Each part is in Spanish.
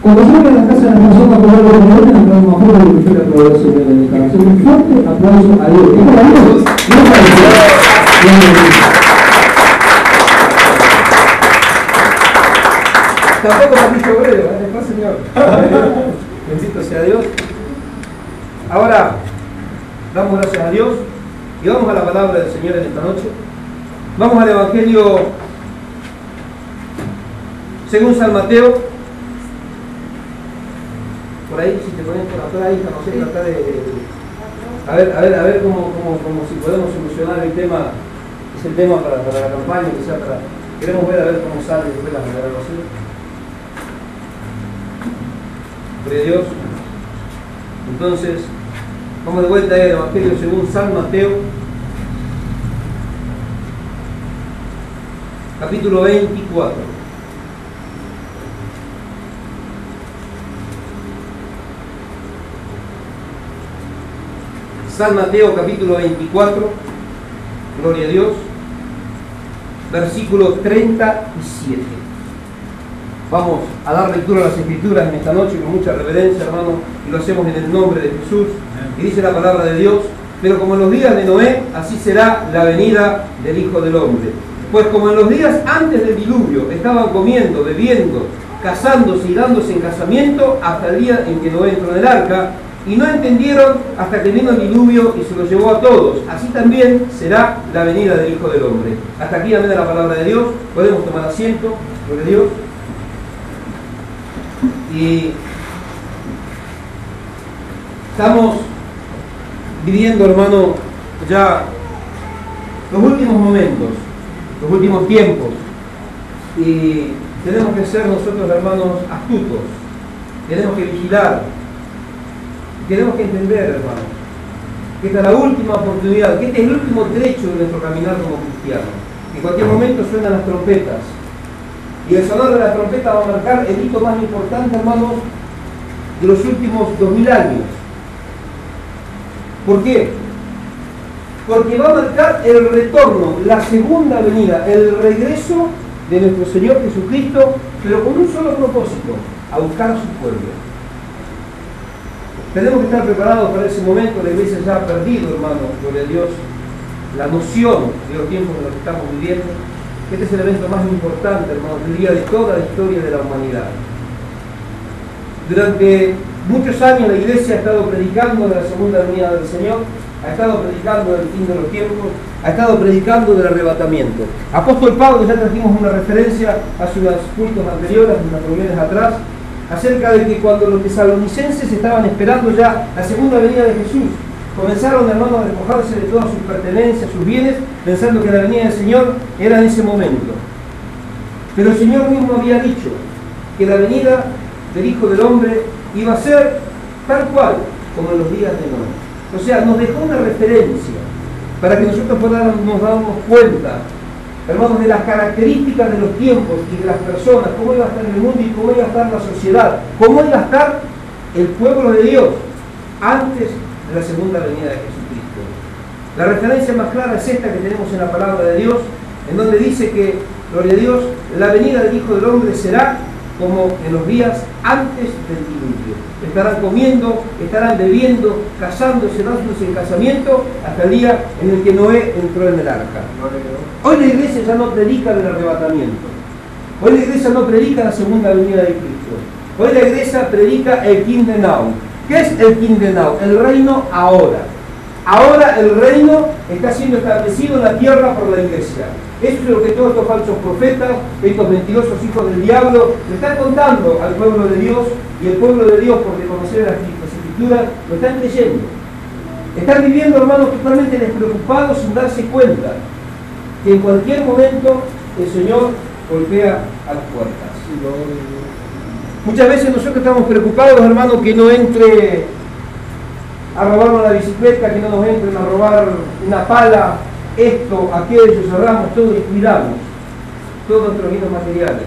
Cuando se abre la casa de la persona con algo de Dios, nos vamos a hacer lo que usted le aprobó, Señor, en esta canción. Un fuerte aplauso a Dios. ¿Es para Dios? No es para Dios. Tampoco Patricio Obrero, después Señor. Bendito sea Dios. Ahora, damos gracias a Dios y vamos a la palabra del Señor en esta noche. Vamos al Evangelio según San Mateo. Por ahí, si te ponen por atrás, ahí, no sé, tratar de a ver cómo si podemos solucionar el tema, es el tema para la campaña, quizá queremos ver a ver cómo sale después la grabación. Gloria a Dios. Entonces, vamos de vuelta al Evangelio según San Mateo, capítulo 24. San Mateo capítulo 24, gloria a Dios, versículo 37. Vamos a dar lectura a las Escrituras en esta noche con mucha reverencia, hermano, y lo hacemos en el nombre de Jesús. Y dice la palabra de Dios: pero como en los días de Noé, así será la venida del Hijo del Hombre. Pues como en los días antes del diluvio estaban comiendo, bebiendo, casándose y dándose en casamiento, hasta el día en que Noé entró en el arca, y no entendieron hasta que vino el diluvio y se los llevó a todos. Así también será la venida del Hijo del Hombre. Hasta aquí, amén, la palabra de Dios. Podemos tomar asiento, gloria a Dios. Y estamos viviendo, hermano, ya los últimos momentos, los últimos tiempos. Y tenemos que ser nosotros, hermanos, astutos. Tenemos que vigilar. Tenemos que entender, hermano, que esta es la última oportunidad, que este es el último trecho de nuestro caminar como cristianos. En cualquier momento suenan las trompetas. Y el sonor de la trompeta va a marcar el hito más importante, hermanos, de los últimos 2000 años. ¿Por qué? Porque va a marcar el retorno, la segunda venida, el regreso de nuestro Señor Jesucristo, pero con un solo propósito: a buscar a su pueblo. Tenemos que estar preparados para ese momento. La iglesia ya ha perdido, hermano, gloria a Dios, la noción de los tiempos en los que estamos viviendo. Este es el evento más importante, hermano, del día de toda la historia de la humanidad. Durante muchos años la iglesia ha estado predicando de la segunda venida del Señor, ha estado predicando del fin de los tiempos, ha estado predicando del arrebatamiento. Apóstol Pablo, ya trajimos una referencia hace unos cultos anteriores, unas reuniones atrás, acerca de que cuando los tesalonicenses estaban esperando ya la segunda venida de Jesús, comenzaron, hermanos, a despojarse de todas sus pertenencias, sus bienes, pensando que la venida del Señor era en ese momento. Pero el Señor mismo había dicho que la venida del Hijo del Hombre iba a ser tal cual como en los días de Noé. O sea, nos dejó una referencia para que nosotros nos damos cuenta, hermanos, de las características de los tiempos y de las personas, cómo iba a estar el mundo y cómo iba a estar la sociedad, cómo iba a estar el pueblo de Dios antes de la segunda venida de Jesucristo. La referencia más clara es esta que tenemos en la palabra de Dios, en donde dice que, gloria a Dios, la venida del Hijo del Hombre será como en los días antes del diluvio. Estarán comiendo, estarán bebiendo, casándose, dándose en casamiento, hasta el día en el que Noé entró en el arca. Hoy la iglesia ya no predica del arrebatamiento. Hoy la iglesia no predica la segunda venida de Cristo. Hoy la iglesia predica el Kingdom Now. ¿Qué es el Kingdom Now? El reino ahora. Ahora el reino está siendo establecido en la tierra por la iglesia. Eso es lo que todos estos falsos profetas, estos mentirosos hijos del diablo, le están contando al pueblo de Dios, y el pueblo de Dios, por desconocer las Escrituras, lo están creyendo. Están viviendo, hermanos, totalmente despreocupados, sin darse cuenta que en cualquier momento el Señor golpea a las puertas. Muchas veces nosotros estamos preocupados, hermanos, que no entre a robarnos la bicicleta, que no nos entren a robar una pala, esto, aquello, cerramos todo y cuidamos todos nuestros bienes materiales.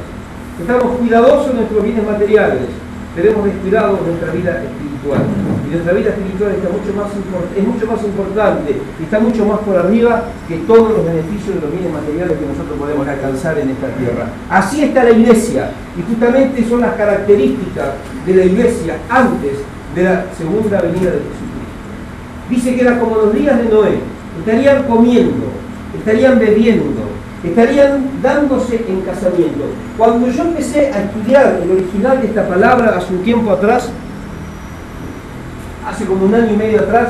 Estamos cuidadosos de nuestros bienes materiales. pero hemos descuidado nuestra vida espiritual. Y nuestra vida espiritual es mucho más importante y está mucho más por arriba que todos los beneficios de los bienes materiales que nosotros podemos alcanzar en esta tierra. Así está la iglesia, y justamente son las características de la iglesia antes de la segunda venida de Jesucristo. Dice que era como los días de Noé: estarían comiendo, estarían bebiendo, estarían dándose en casamiento. Cuando yo empecé a estudiar el original de esta palabra hace un tiempo atrás, hace como 1 año y medio atrás,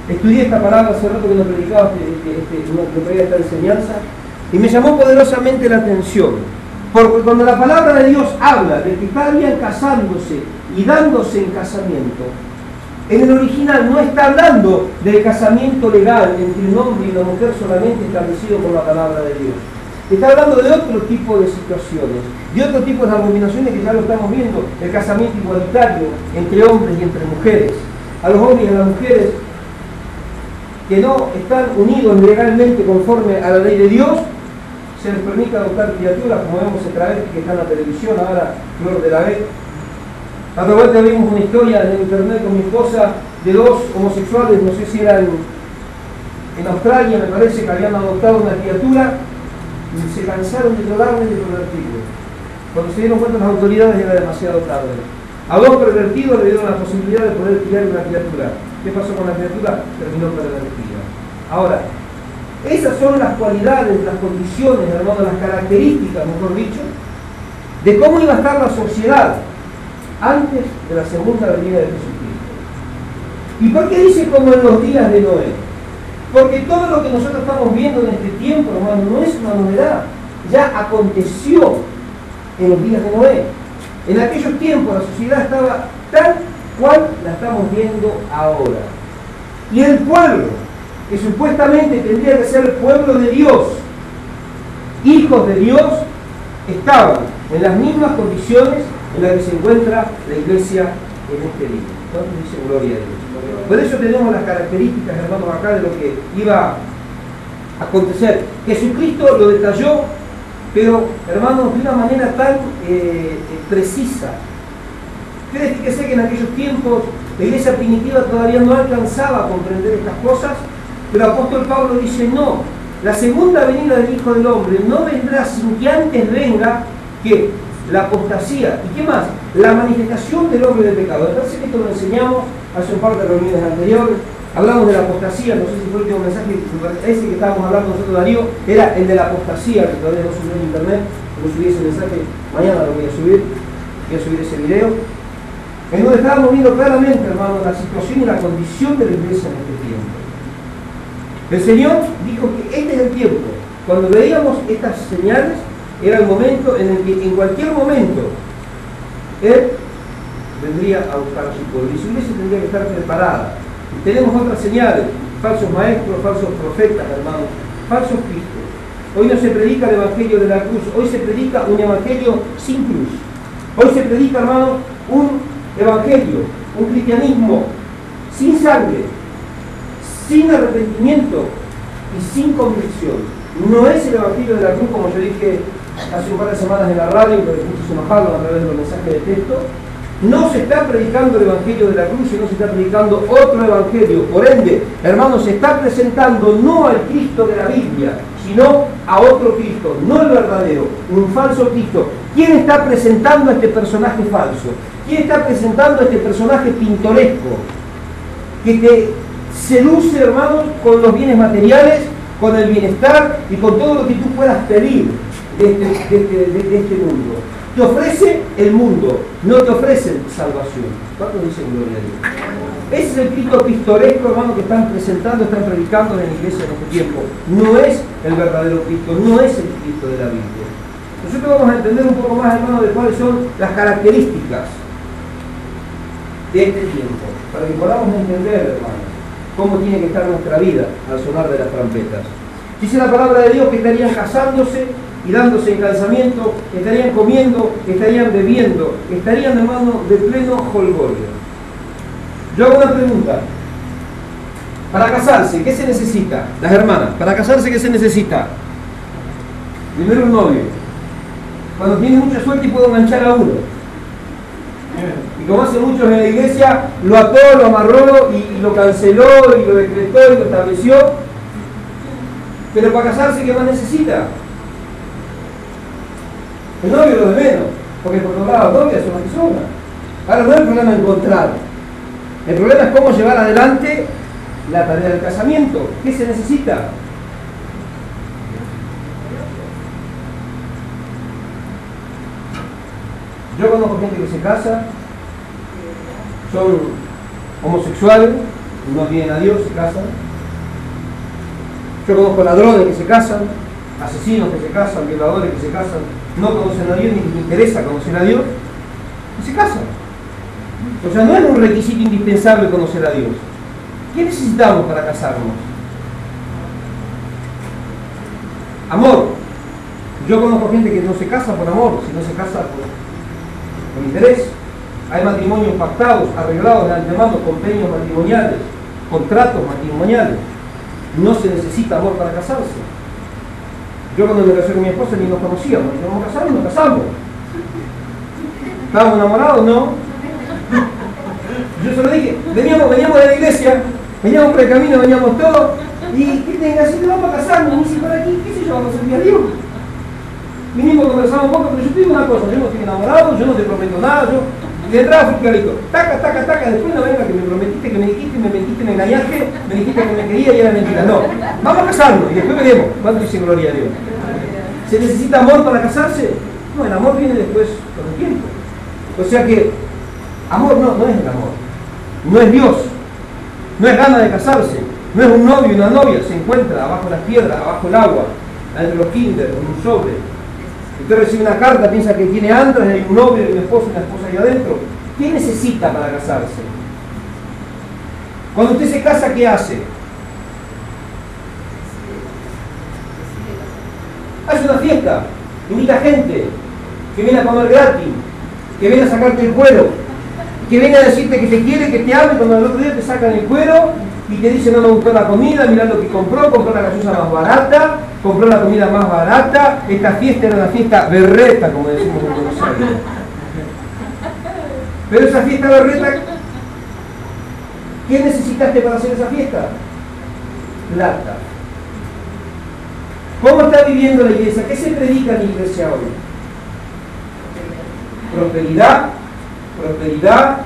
estudié esta palabra hace rato que nos predicaba esta enseñanza, y me llamó poderosamente la atención, porque cuando la palabra de Dios habla de que estarían casándose y dándose en casamiento, en el original no está hablando del casamiento legal entre un hombre y una mujer solamente establecido por la palabra de Dios. Está hablando de otro tipo de situaciones, de otro tipo de abominaciones que ya lo estamos viendo: el casamiento igualitario entre hombres y entre mujeres. A los hombres y a las mujeres que no están unidos legalmente conforme a la ley de Dios, se les permite adoptar criaturas, como vemos el travesti que está en la televisión ahora, Flor de la B. A otra vuelta vimos una historia en internet con mi esposa de 2 homosexuales, no sé si eran en Australia, me parece, que habían adoptado una criatura y se cansaron de llorarle y de pervertirle. Cuando se dieron cuenta las autoridades era demasiado tarde. A 2 pervertidos le dieron la posibilidad de poder criar una criatura. ¿Qué pasó con la criatura? Terminó pervertida. Ahora, esas son las cualidades, las condiciones, hermano, las características, mejor dicho, de cómo iba a estar la sociedad antes de la segunda venida de Jesucristo. ¿Y por qué dice como en los días de Noé? Porque todo lo que nosotros estamos viendo en este tiempo, hermano, no es una novedad. Ya aconteció en los días de Noé. En aquellos tiempos la sociedad estaba tal cual la estamos viendo ahora. Y el pueblo, que supuestamente tendría que ser el pueblo de Dios, hijos de Dios, estaban en las mismas condiciones en las que se encuentra la iglesia en este día. Entonces dice gloria a Dios. Por eso tenemos las características, hermanos, acá de lo que iba a acontecer. Jesucristo lo detalló, pero, hermanos, de una manera tan precisa. Ustedes fíjense que en aquellos tiempos la iglesia primitiva todavía no alcanzaba a comprender estas cosas, pero el apóstol Pablo dice: no, la segunda venida del Hijo del Hombre no vendrá sin que antes venga que la apostasía. ¿Y qué más? La manifestación del hombre del pecado. Me parece que esto lo enseñamos hace un par de reuniones anteriores. Hablamos de la apostasía, no sé si fue el último mensaje, ese que estábamos hablando nosotros, Darío, era el de la apostasía, que todavía no subió en internet. No subí ese mensaje, mañana lo voy a subir ese video, en donde estábamos viendo claramente, hermano, la situación y la condición de la iglesia en este tiempo. El Señor dijo que este es el tiempo. Cuando veíamos estas señales, era el momento en el que en cualquier momento Él vendría a buscar a su pueblo y su iglesia tendría que estar preparada. Y tenemos otras señales: falsos maestros, falsos profetas, hermanos, falsos cristos. Hoy no se predica el evangelio de la cruz, hoy se predica un evangelio sin cruz. Hoy se predica, hermano, un evangelio, un cristianismo sin sangre, sin arrepentimiento y sin convicción. No es el evangelio de la cruz, como yo dije hace un par de semanas en la radio, pero muchos se enojaron a través de los mensajes de texto. No se está predicando el evangelio de la cruz, sino se está predicando otro evangelio. Por ende, hermanos, se está presentando no al Cristo de la Biblia, sino a otro Cristo, no el verdadero, un falso Cristo. ¿Quién está presentando a este personaje falso? ¿Quién está presentando a este personaje pintoresco? Que te seduce, hermanos, con los bienes materiales, con el bienestar y con todo lo que tú puedas pedir de este mundo. Te ofrece el mundo, no te ofrece salvación. ¿Cuántos dicen gloria a Dios? Ese es el Cristo pintoresco, hermano, que están presentando, están predicando en la iglesia en este tiempo. No es el verdadero Cristo, no es el Cristo de la Biblia. Nosotros vamos a entender un poco más, hermano, de cuáles son las características de este tiempo, para que podamos entender, hermano, cómo tiene que estar nuestra vida al sonar de las trompetas. Dice la palabra de Dios que estarían casándose y dándose en casamiento, estarían comiendo, estarían bebiendo, estarían, hermano, de pleno jolgorio. Yo hago una pregunta. Para casarse, ¿qué se necesita? Las hermanas, para casarse, ¿qué se necesita? Primero un novio. Cuando tiene mucha suerte y puedo enganchar a uno. Y como hacen muchos en la iglesia, lo ató, lo amarró y lo canceló y lo decretó y lo estableció. Pero para casarse, ¿qué más necesita? El novio lo de menos, porque por otro lado, las novias son las que sobran. Ahora no es el problema encontrar. El problema es cómo llevar adelante la tarea del casamiento. ¿Qué se necesita? Yo conozco gente que se casa, son homosexuales, no tienen a Dios, se casan. Yo conozco ladrones que se casan, asesinos que se casan, violadores que se casan, no conocen a Dios ni les interesa conocer a Dios, y se casan. O sea, no es un requisito indispensable conocer a Dios. ¿Qué necesitamos para casarnos? Amor. Yo conozco gente que no se casa por amor, sino se casa por interés. Hay matrimonios pactados, arreglados de antemano, convenios matrimoniales, contratos matrimoniales. No se necesita amor para casarse. Yo cuando me casé con mi esposa ni nos conocíamos, nos vamos a casar y nos casamos. ¿Estábamos enamorados? No. Yo se lo dije, veníamos de la iglesia, veníamos por el camino, veníamos todos, y ¿qué tenés que hacer? Vamos a casarnos, ni si para aquí, qué sé yo, vamos a servir a Dios. Vinimos, conversamos un poco, pero yo te digo una cosa, yo no estoy enamorado, yo no te prometo nada, yo de entrada fui clarito, taca, taca, taca, después no venga que me prometiste, que me dijiste, me mentiste, me engañaste, me dijiste que me quería y era mentira. No, vamos a casarnos y después veremos cuánto dice gloria a Dios. ¿Se necesita amor para casarse? No, el amor viene después con el tiempo. O sea que amor no es el amor, no es Dios, no es gana de casarse, no es un novio y una novia, se encuentra abajo las piedras, abajo el agua, entre los kinder, en un sobre. Usted recibe una carta, piensa que tiene antras, hay un novio y un esposo y una esposa ahí adentro. ¿Qué necesita para casarse? Cuando usted se casa, ¿qué hace? Hace una fiesta, invita gente, que viene a comer gratis, que viene a sacarte el cuero, que viene a decirte que te quiere, que te ama, y cuando el otro día te sacan el cuero y te dicen no me gustó la comida, mirá lo que compró la gaseosa más barata, compró la comida más barata, esta fiesta era una fiesta berreta, como decimos en Buenos Aires. Pero esa fiesta berreta, ¿qué necesitaste para hacer esa fiesta? Plata. ¿Cómo está viviendo la iglesia? ¿Qué se predica en la iglesia hoy? Prosperidad, prosperidad,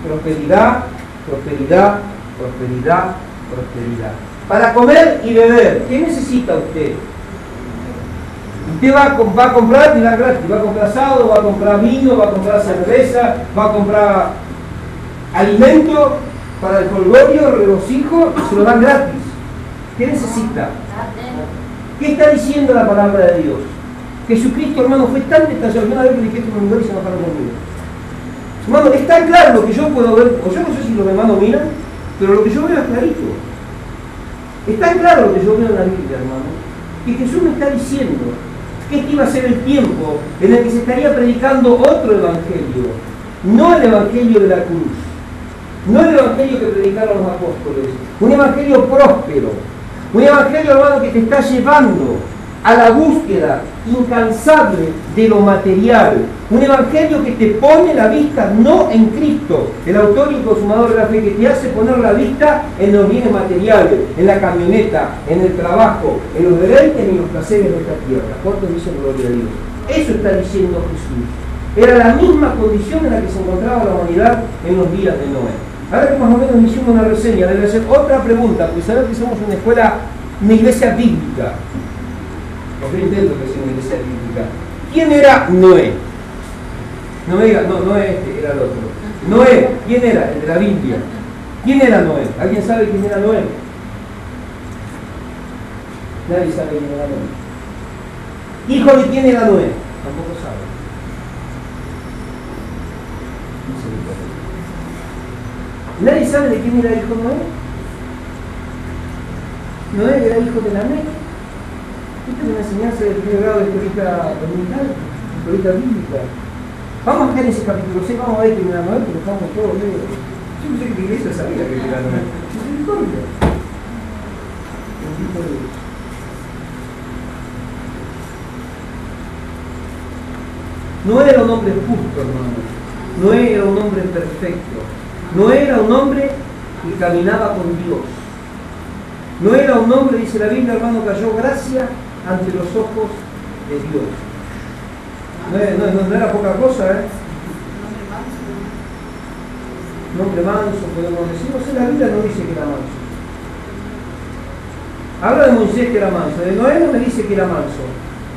prosperidad, prosperidad, prosperidad, prosperidad. Para comer y beber, ¿qué necesita usted? Usted va a comprar y la gratis, va a comprar asado, va a comprar vino, va a comprar cerveza, va a comprar alimento para el jolgorio, el regocijo, y se lo dan gratis. ¿Qué necesita? ¿Qué está diciendo la palabra de Dios? Jesucristo, hermano, fue tan detallado. Una vez que dije esto en un lugar y se enojaron conmigo. Hermano, es tan claro lo que yo puedo ver, o yo no sé si los hermanos miran, pero lo que yo veo es clarito. Es tan claro lo que yo veo en la Biblia, hermano, que Jesús me está diciendo que este iba a ser el tiempo en el que se estaría predicando otro evangelio, no el evangelio de la cruz, no el evangelio que predicaron los apóstoles, un evangelio próspero, un evangelio, hermano, que te está llevando a la búsqueda incansable de lo material, un evangelio que te pone la vista no en Cristo, el autor y consumador de la fe, que te hace poner la vista en los bienes materiales, en la camioneta, en el trabajo, en los deleites y en los placeres de esta tierra. ¿Cuántos dicen gloria a Dios? Eso está diciendo Jesús. Era la misma condición en la que se encontraba la humanidad en los días de Noé. Ahora que más o menos hicimos una reseña, debe hacer otra pregunta, porque sabemos que somos una escuela, una iglesia bíblica. Yo intento que sea una iglesia bíblica. ¿Quién era Noé? No me diga, no, Noé este, era el otro. Noé, ¿quién era? El de la Biblia. ¿Quién era Noé? ¿Alguien sabe quién era Noé? Nadie sabe quién era Noé. ¿Hijo de quién era Noé? Tampoco sabe. ¿Nadie sabe de quién era hijo Noé? Noé era hijo de Lamec. Esta es una enseñanza del primer grado de escuelita dominical, escuelita bíblica. Vamos a buscar ese capítulo 6, vamos a ver quién era Noé, porque estamos todos medio. Yo pensé que la iglesia sabía que era Noé. Misericordia. Bendito Dios. No era un hombre justo, hermano. Noé era un hombre perfecto. Noé era un hombre que caminaba con Dios. Noé era un hombre, dice la Biblia, hermano, que halló gracia ante los ojos de Dios. No era poca cosa, ¿eh? Un hombre manso, podemos decir. No sé, la Biblia no dice que era manso. Habla de Moisés que era manso. De Noé no me dice que era manso.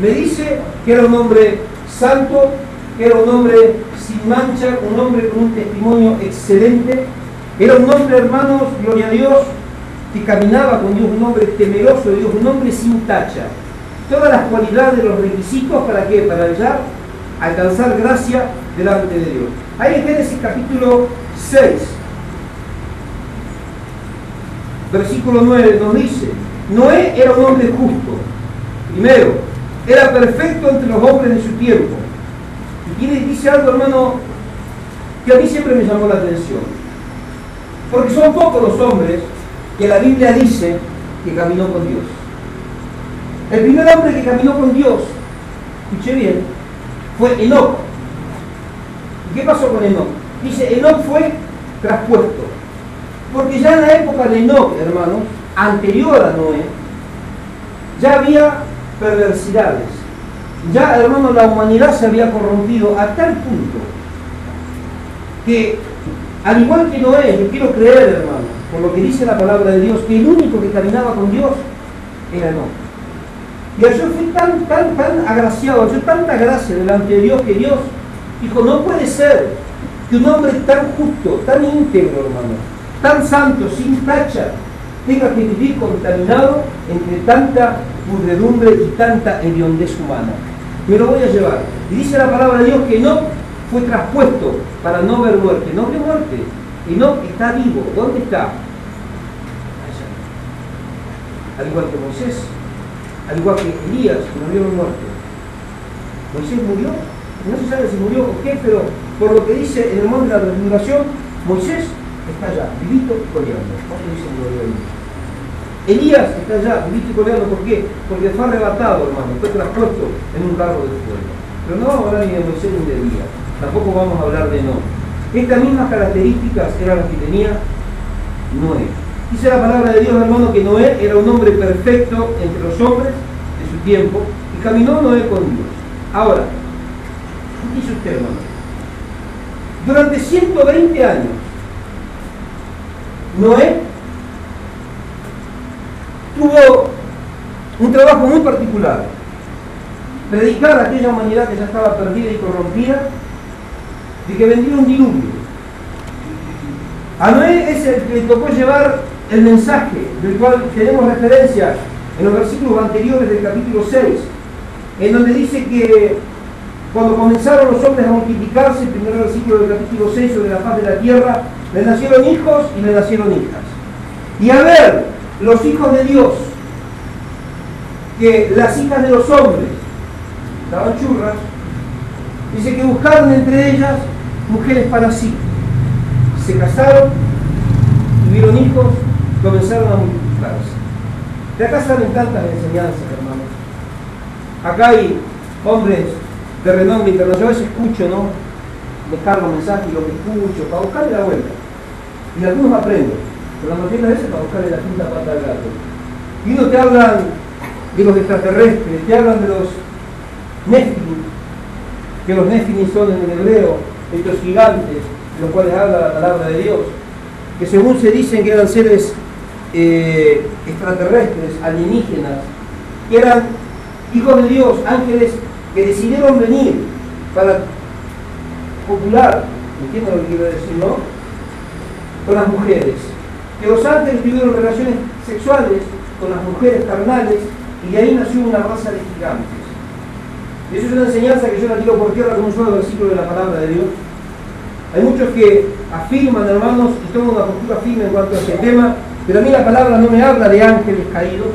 Me dice que era un hombre santo, que era un hombre sin mancha, un hombre con un testimonio excelente. Era un hombre, hermanos, gloria a Dios, que caminaba con Dios, un hombre temeroso de Dios, un hombre sin tacha. Todas las cualidades, los requisitos, ¿para qué? Para ya alcanzar gracia delante de Dios. Ahí en Génesis capítulo 6, versículo 9 nos dice: Noé era un hombre justo. Primero, era perfecto entre los hombres de su tiempo. Y dice algo, hermano, que a mí siempre me llamó la atención. Porque son pocos los hombres que la Biblia dice que caminó con Dios. El primer hombre que caminó con Dios, escuché bien, fue Enoc. ¿Y qué pasó con Enoc? Dice, Enoc fue traspuesto. Porque ya en la época de Enoc, hermanos, anterior a Noé, ya había perversidades. Ya, hermanos, la humanidad se había corrompido a tal punto que, al igual que Noé, yo quiero creer, hermano, por lo que dice la palabra de Dios, que el único que caminaba con Dios era Enoc. Y yo fui tan agraciado, yo tanta gracia delante de Dios, que Dios dijo, no puede ser que un hombre tan justo, tan íntegro, hermano, tan santo, sin tacha, tenga que vivir contaminado entre tanta pudredumbre y tanta hediondez humana. Me lo voy a llevar. Y dice la palabra de Dios que Enoc fue traspuesto para no ver muerte. No ve muerte. Enoc está vivo. ¿Dónde está? Allá. Al igual que Moisés, al igual que Elías, que no vieron muerte. Moisés murió. No se sabe si murió o qué, pero por lo que dice en el monte de la transfiguración, Moisés está allá, vivito y coleando. ¿Cuánto dice en gloria a Dios? Elías está allá, vivito y coleando. ¿Por qué? Porque fue arrebatado, hermano, fue traspuesto en un carro de fuego. Pero no vamos a hablar ni de Moisés ni de Elías, tampoco vamos a hablar de Enoc. Estas mismas características eran las que tenía Noé. Dice la palabra de Dios, hermano, que Noé era un hombre perfecto entre los hombres de su tiempo, y caminó Noé con Dios. Ahora, ¿qué dice usted, hermano? Durante 120 años, Noé tuvo un trabajo muy particular: predicar a aquella humanidad que ya estaba perdida y corrompida de que vendría un diluvio. A Noé es el que le tocó llevar el mensaje del cual tenemos referencia en los versículos anteriores del capítulo 6, en donde dice que cuando comenzaron los hombres a multiplicarse, el primer versículo del capítulo 6, sobre la faz de la tierra, le nacieron hijos y le nacieron hijas. Y a ver, los hijos de Dios, que las hijas de los hombres estaban churras, dice que buscaron entre ellas mujeres para sí. Se casaron, tuvieron hijos, comenzaron a multiplicarse. De acá salen tantas enseñanzas, hermanos. Acá hay hombres de renombre internacional. Yo a veces escucho, ¿no? Descargo mensajes y lo que escucho, para buscarle la vuelta. Y algunos aprenden, pero la mayoría de veces para buscarle la quinta pata al gato. Y uno te hablan de los extraterrestres, te hablan de los Nephilim, que los Nephilim son en el hebreo estos gigantes, de los cuales habla la palabra de Dios, que según se dicen que eran seres extraterrestres, alienígenas, que eran hijos de Dios, ángeles que decidieron venir para popular, ¿entienden lo que quiero decir, no? Con las mujeres, que los ángeles tuvieron relaciones sexuales con las mujeres carnales, y de ahí nació una raza de gigantes. Y eso es una enseñanza que yo la tiro por tierra con un solo versículo de la palabra de Dios. Hay muchos que afirman, hermanos, y toman una postura firme en cuanto a este tema, pero a mí la palabra no me habla de ángeles caídos,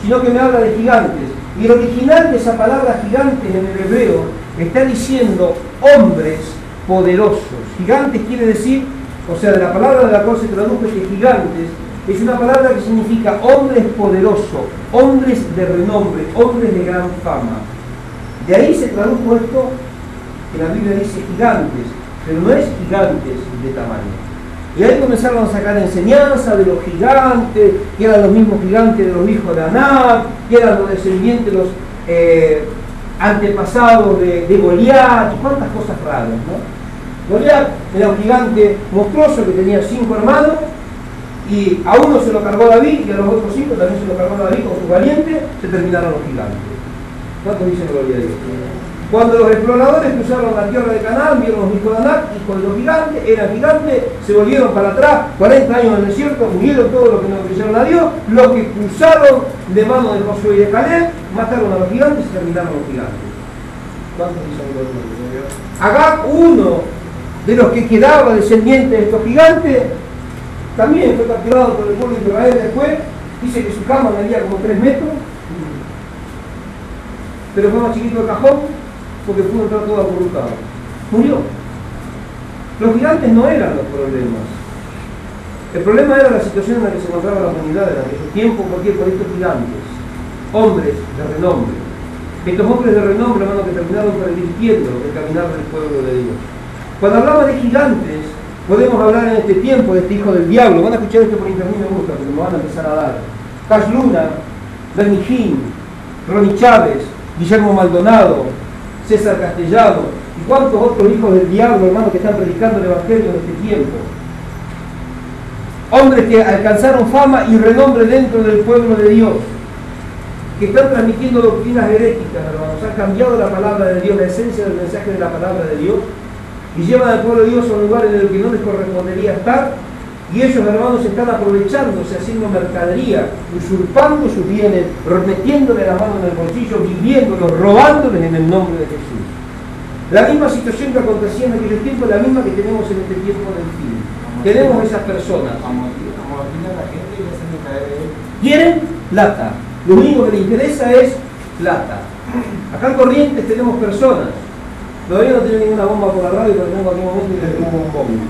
sino que me habla de gigantes. Y el original de esa palabra gigantes en el hebreo está diciendo hombres poderosos. Gigantes quiere decir, o sea, de la palabra de la cual se traduce que gigantes, es una palabra que significa hombres poderosos, hombres de renombre, hombres de gran fama. De ahí se tradujo esto que la Biblia dice gigantes. pero no es gigantes de tamaño. Y ahí comenzaron a sacar enseñanza de los gigantes, que eran los mismos gigantes de los hijos de Anak, que eran los descendientes, los antepasados de Goliat, y cuántas cosas raras, ¿no? Goliat era un gigante monstruoso que tenía 5 hermanos, y a uno se lo cargó David, y a los otros 5 también se lo cargó David con sus valientes, se terminaron los gigantes. ¿Cuántos dicen gloria a Dios? Cuando los exploradores cruzaron la tierra de Canaán, vieron los hijos de Anak, y con los gigantes, eran gigantes, se volvieron para atrás, 40 años en el desierto, murieron todos los que no creyeron a Dios, los que cruzaron de mano de Josué y de Caleb, mataron a los gigantes y terminaron los gigantes. ¿Cuántos dicen gloria a Dios? Agag, uno de los que quedaba descendiente de estos gigantes, también fue capturado por el pueblo de Israel después, dice que su cama medía como 3 metros, pero fue más chiquito el cajón, porque pudo entrar todo acurrucado. Murió. Los gigantes no eran los problemas. El problema era la situación en la que se encontraba la humanidad en aquel tiempo, porque por estos gigantes, hombres de renombre. Estos hombres de renombre, hermano, que terminaron pervirtiendo el caminar del pueblo de Dios. Cuando hablaba de gigantes, podemos hablar en este tiempo de este hijo del diablo. Van a escuchar esto por internet, me gusta, porque me van a empezar a dar. Cash Luna, Bernie Hinn, Ronnie Chávez, Guillermo Maldonado, César Castellano, y cuántos otros hijos del diablo, hermanos, que están predicando el evangelio en este tiempo. Hombres que alcanzaron fama y renombre dentro del pueblo de Dios, que están transmitiendo doctrinas heréticas, hermanos, han cambiado la palabra de Dios, la esencia del mensaje de la palabra de Dios, y llevan al pueblo de Dios a un lugar en el que no les correspondería estar, y ellos, hermanos, están aprovechándose, haciendo mercadería, usurpando sus bienes, metiéndole la mano en el bolsillo, viviéndolos, robándoles en el nombre de Jesús. La misma situación que acontecía en aquel tiempo es la misma que tenemos en este tiempo del fin. Tenemos esas personas. Quieren plata. Lo único que les interesa es plata. Acá en Corrientes tenemos personas. Todavía no tienen ninguna bomba por la radio, pero tengo aquí un momento y les pongo un bombo.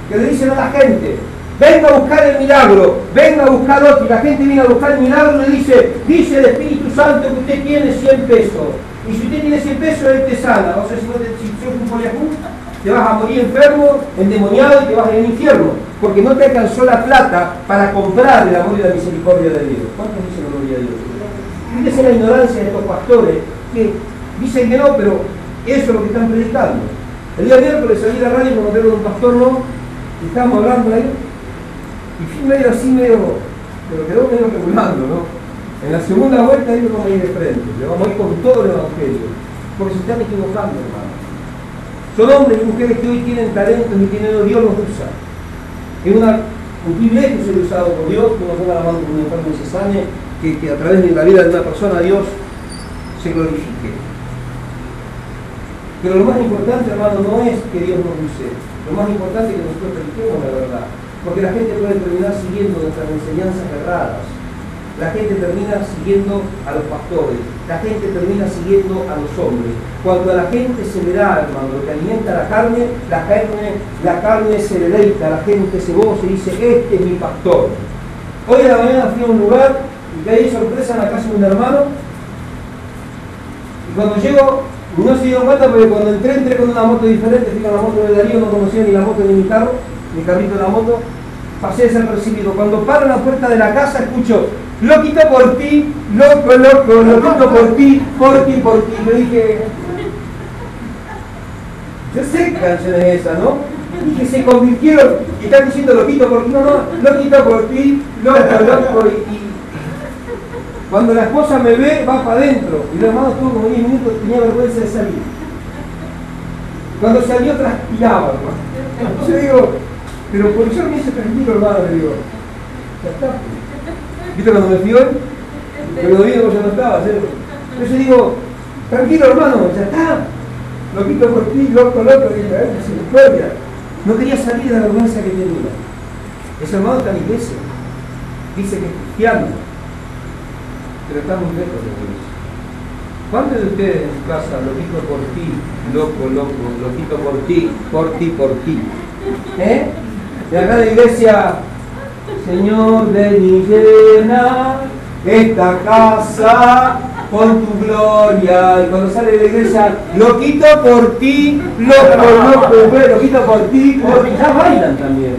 Que le dicen a la gente, venga a buscar el milagro, venga a buscar otro, y la gente viene a buscar el milagro y le dice el Espíritu Santo que usted tiene 100 pesos, y si usted tiene 100 pesos, él te sana. O sea, si sos un poliacú, te vas a morir enfermo, endemoniado, y te vas a ir al infierno, porque no te alcanzó la plata para comprar el amor y la misericordia de Dios. ¿Cuántos dicen gloria a Dios? Fíjense la ignorancia de estos pastores, que dicen que no, pero eso es lo que están predicando. El día miércoles salí a la radio y me encontré con un pastor, ¿no? Y estábamos hablando ahí, y fui medio así, pero quedó medio regulando, ¿no? En la segunda vuelta ahí vamos a ir de frente, le vamos a ir con todo el evangelio, porque se están equivocando, hermano. Son hombres y mujeres que hoy tienen talentos y tienen, Dios los usa. Es un privilegio ser usado por Dios, que uno ponga la mano con un enfermo y se sane, que a través de la vida de una persona Dios se glorifique. Pero lo más importante, hermano, no es que Dios nos use. Lo más importante es que nosotros prediquemos la verdad. Porque la gente puede terminar siguiendo nuestras enseñanzas erradas. La gente termina siguiendo a los pastores. La gente termina siguiendo a los hombres. Cuando a la gente se le da, hermano, lo que alimenta la carne se deleita. La gente se goza y dice, este es mi pastor. Hoy a la mañana fui a un lugar y caí sorpresa en la casa de un hermano. Y cuando llego, no se dieron cuenta porque cuando entré con una moto diferente, fui con la moto de Darío, no conocía ni la moto ni mi carro, mi carrito de la moto, pasé desapercibido. Cuando paro en la puerta de la casa escucho, loquito por ti, loco, loquito por ti, por ti. Yo dije, yo sé qué canción es esa, ¿no? Dije, se convirtieron, y están diciendo loquito por ti, no, loquito por ti, loco, y cuando la esposa me ve, va para adentro. Y los hermanos estuvo como 10 minutos, tenía vergüenza de salir. Cuando salió, transpiraba, hermano. Yo digo, pero por eso me hice tranquilo, hermano, le digo, ya está. ¿Viste cuando me fui hoy? Pero lo vi como ya no estaba, ¿cierto? Yo digo, tranquilo, hermano, ya está. Loquito por ti, loco, dije, es una historia. No quería salir de la vergüenza que tenía. Ese hermano está en la iglesia. Dice que es cristiano. Pero está muy lejos de Dios. ¿Cuántos de ustedes en su casa, loquito por ti, loco, loquito por ti? De acá de la iglesia, Señor, ven y llena esta casa con tu gloria. Y cuando sale de la iglesia, lo quito por ti, lo quito por ti, ya bailan también.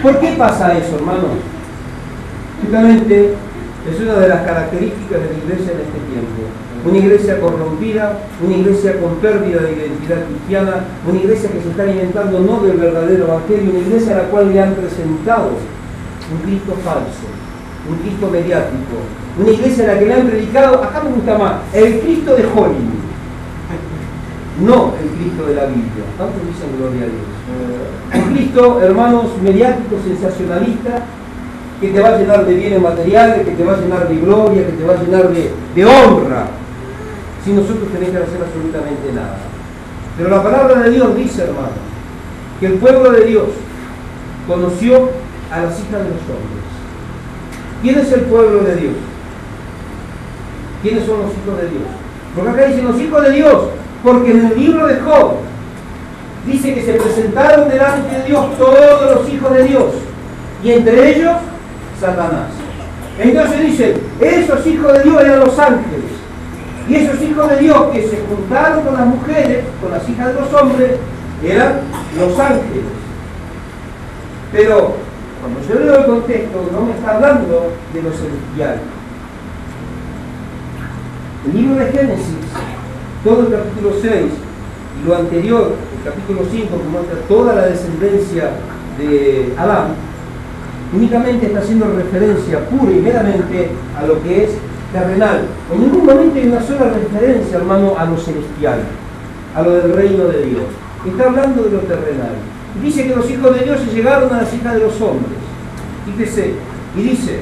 ¿Por qué pasa eso, hermano? Justamente es una de las características de la iglesia en este tiempo. Una iglesia corrompida, una iglesia con pérdida de identidad cristiana, una iglesia que se está alimentando no del verdadero evangelio, una iglesia a la cual le han presentado un Cristo falso, un Cristo mediático, una iglesia a la que le han predicado, acá me gusta más, el Cristo de Hollywood, no el Cristo de la Biblia. ¿Cuántos dicen gloria a Dios? Un Cristo, hermanos, mediático, sensacionalista, que te va a llenar de bienes materiales, que te va a llenar de gloria, que te va a llenar de honra, si nosotros tenemos que hacer absolutamente nada. Pero la palabra de Dios dice, hermano, que el pueblo de Dios conoció a las hijas de los hombres. ¿Quién es el pueblo de Dios? ¿Quiénes son los hijos de Dios? Porque acá dicen los hijos de Dios, porque en el libro de Job dice que se presentaron delante de Dios todos los hijos de Dios, y entre ellos Satanás. Entonces dice, esos hijos de Dios eran los ángeles, y esos hijos de Dios que se juntaron con las mujeres, con las hijas de los hombres, eran los ángeles. Pero cuando yo leo el contexto, no me está hablando de lo celestial. El libro de Génesis, todo el capítulo 6 y lo anterior, el capítulo 5, que muestra toda la descendencia de Adán, únicamente está haciendo referencia pura y meramente a lo que es terrenal. En ningún momento hay una sola referencia, hermano, a lo celestial, a lo del reino de Dios. Está hablando de lo terrenal. Dice que los hijos de Dios se llegaron a las hijas de los hombres. Fíjese, y dice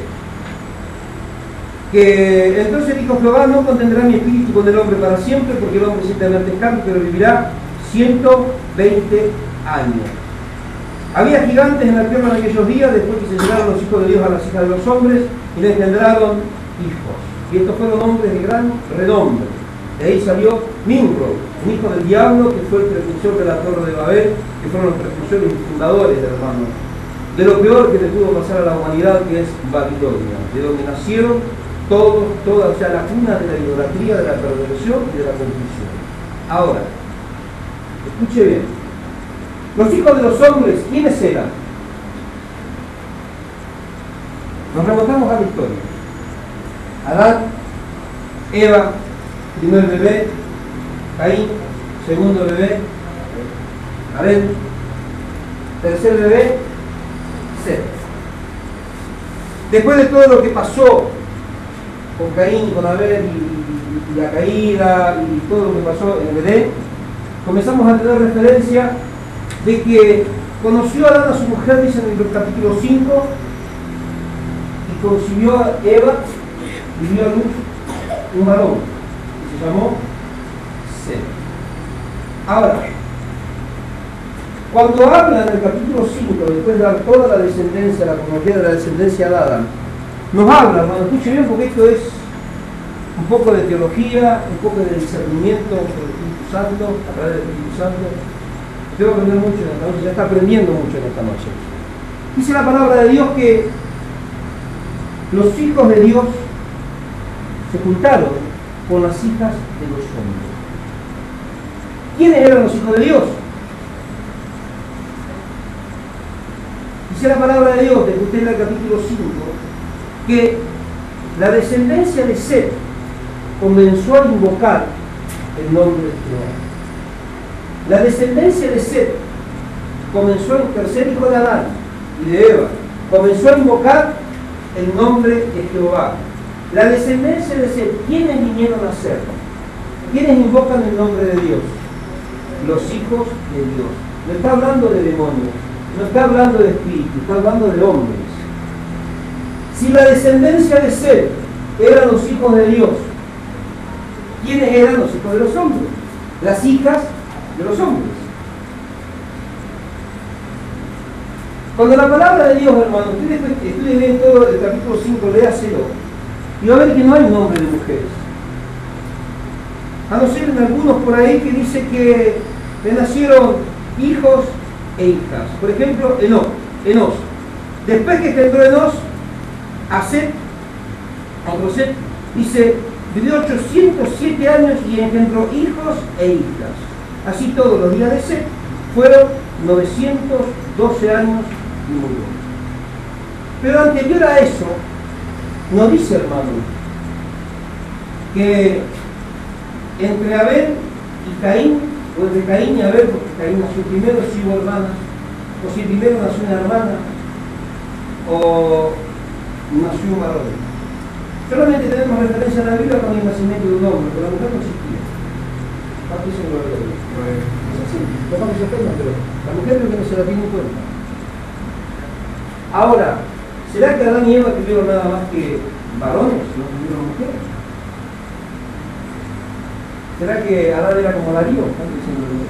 que entonces dijo Jehová, no contendrá mi espíritu con el hombre para siempre, porque el hombre es eternamente carne, pero vivirá 120 años. Había gigantes en la tierra en aquellos días, después que se llegaron los hijos de Dios a las hijas de los hombres, y le engendraron hijos. Y estos fueron hombres de gran renombre. De ahí salió Nimrod, un hijo del diablo, que fue el precursor de la Torre de Babel, que fueron los precursores y fundadores, hermanos, de lo peor que le pudo pasar a la humanidad, que es Babilonia, de donde nacieron toda, o sea, la cuna de la idolatría, de la perversión y de la confusión. Ahora, escuche bien, los hijos de los hombres, ¿quiénes eran? Nos remontamos a la historia. Adán, Eva, primer bebé, Caín, segundo bebé, Abel, tercer bebé, Set. Después de todo lo que pasó con Caín, con Abel y la caída y todo lo que pasó en el Edén, comenzamos a tener referencia de que conoció a Adán a su mujer, dice en el capítulo 5, y concibió a Eva y dio a luz un varón, que se llamó Set. Ahora, cuando habla en el capítulo 5, después de dar toda la descendencia, la cronología de la descendencia de Adán, nos habla, hermano, escuche bien, porque esto es un poco de teología, un poco de discernimiento por el Espíritu Santo, a través del Espíritu Santo. Usted va a aprender mucho en esta noche, ya está aprendiendo mucho en esta noche. Dice la palabra de Dios que los hijos de Dios se juntaron con las hijas de los hombres. ¿Quiénes eran los hijos de Dios? Dice la palabra de Dios, desde usted en el capítulo 5, que la descendencia de Set comenzó a invocar el nombre de Jehová. La descendencia de Set comenzó, el tercer hijo de Adán y de Eva, comenzó a invocar el nombre de Jehová. La descendencia de Set, ¿quiénes vinieron a ser? ¿Quiénes invocan el nombre de Dios? Los hijos de Dios. No está hablando de demonios, no está hablando de espíritus, está hablando de hombres. Si la descendencia de Set eran los hijos de Dios, ¿quiénes eran los hijos de los hombres? Las hijas de los hombres. Cuando la palabra de Dios, hermano, ustedes estudien bien todo el capítulo 5, léaselo, y va a ver que no hay nombre de mujeres. A no ser en algunos por ahí que dice que le nacieron hijos e hijas. Por ejemplo, Enos. Después que engendró Enos a Set, otro Set, dice Vivió 807 años y engendró hijos e hijas. Así todos los días de Set fueron 912 años y murió. Pero anterior a eso, nos dice, hermano, que entre Abel y Caín, o entre Caín y Abel, porque Caín nació primero, si hubo hermanas, o si primero nació una hermana, o nació un varón. Solamente tenemos referencia a la Biblia con el nacimiento de un hombre, pero la mujer no existía. ¿Cuánto dice gloria a Dios? Es así, no se ofendan, pero la mujer creo que no se la tiene en cuenta. Ahora, ¿será que Adán y Eva tuvieron nada más que varones, no tuvieron mujeres? ¿Será que Adán era como Darío? ¿Cuánto dice gloria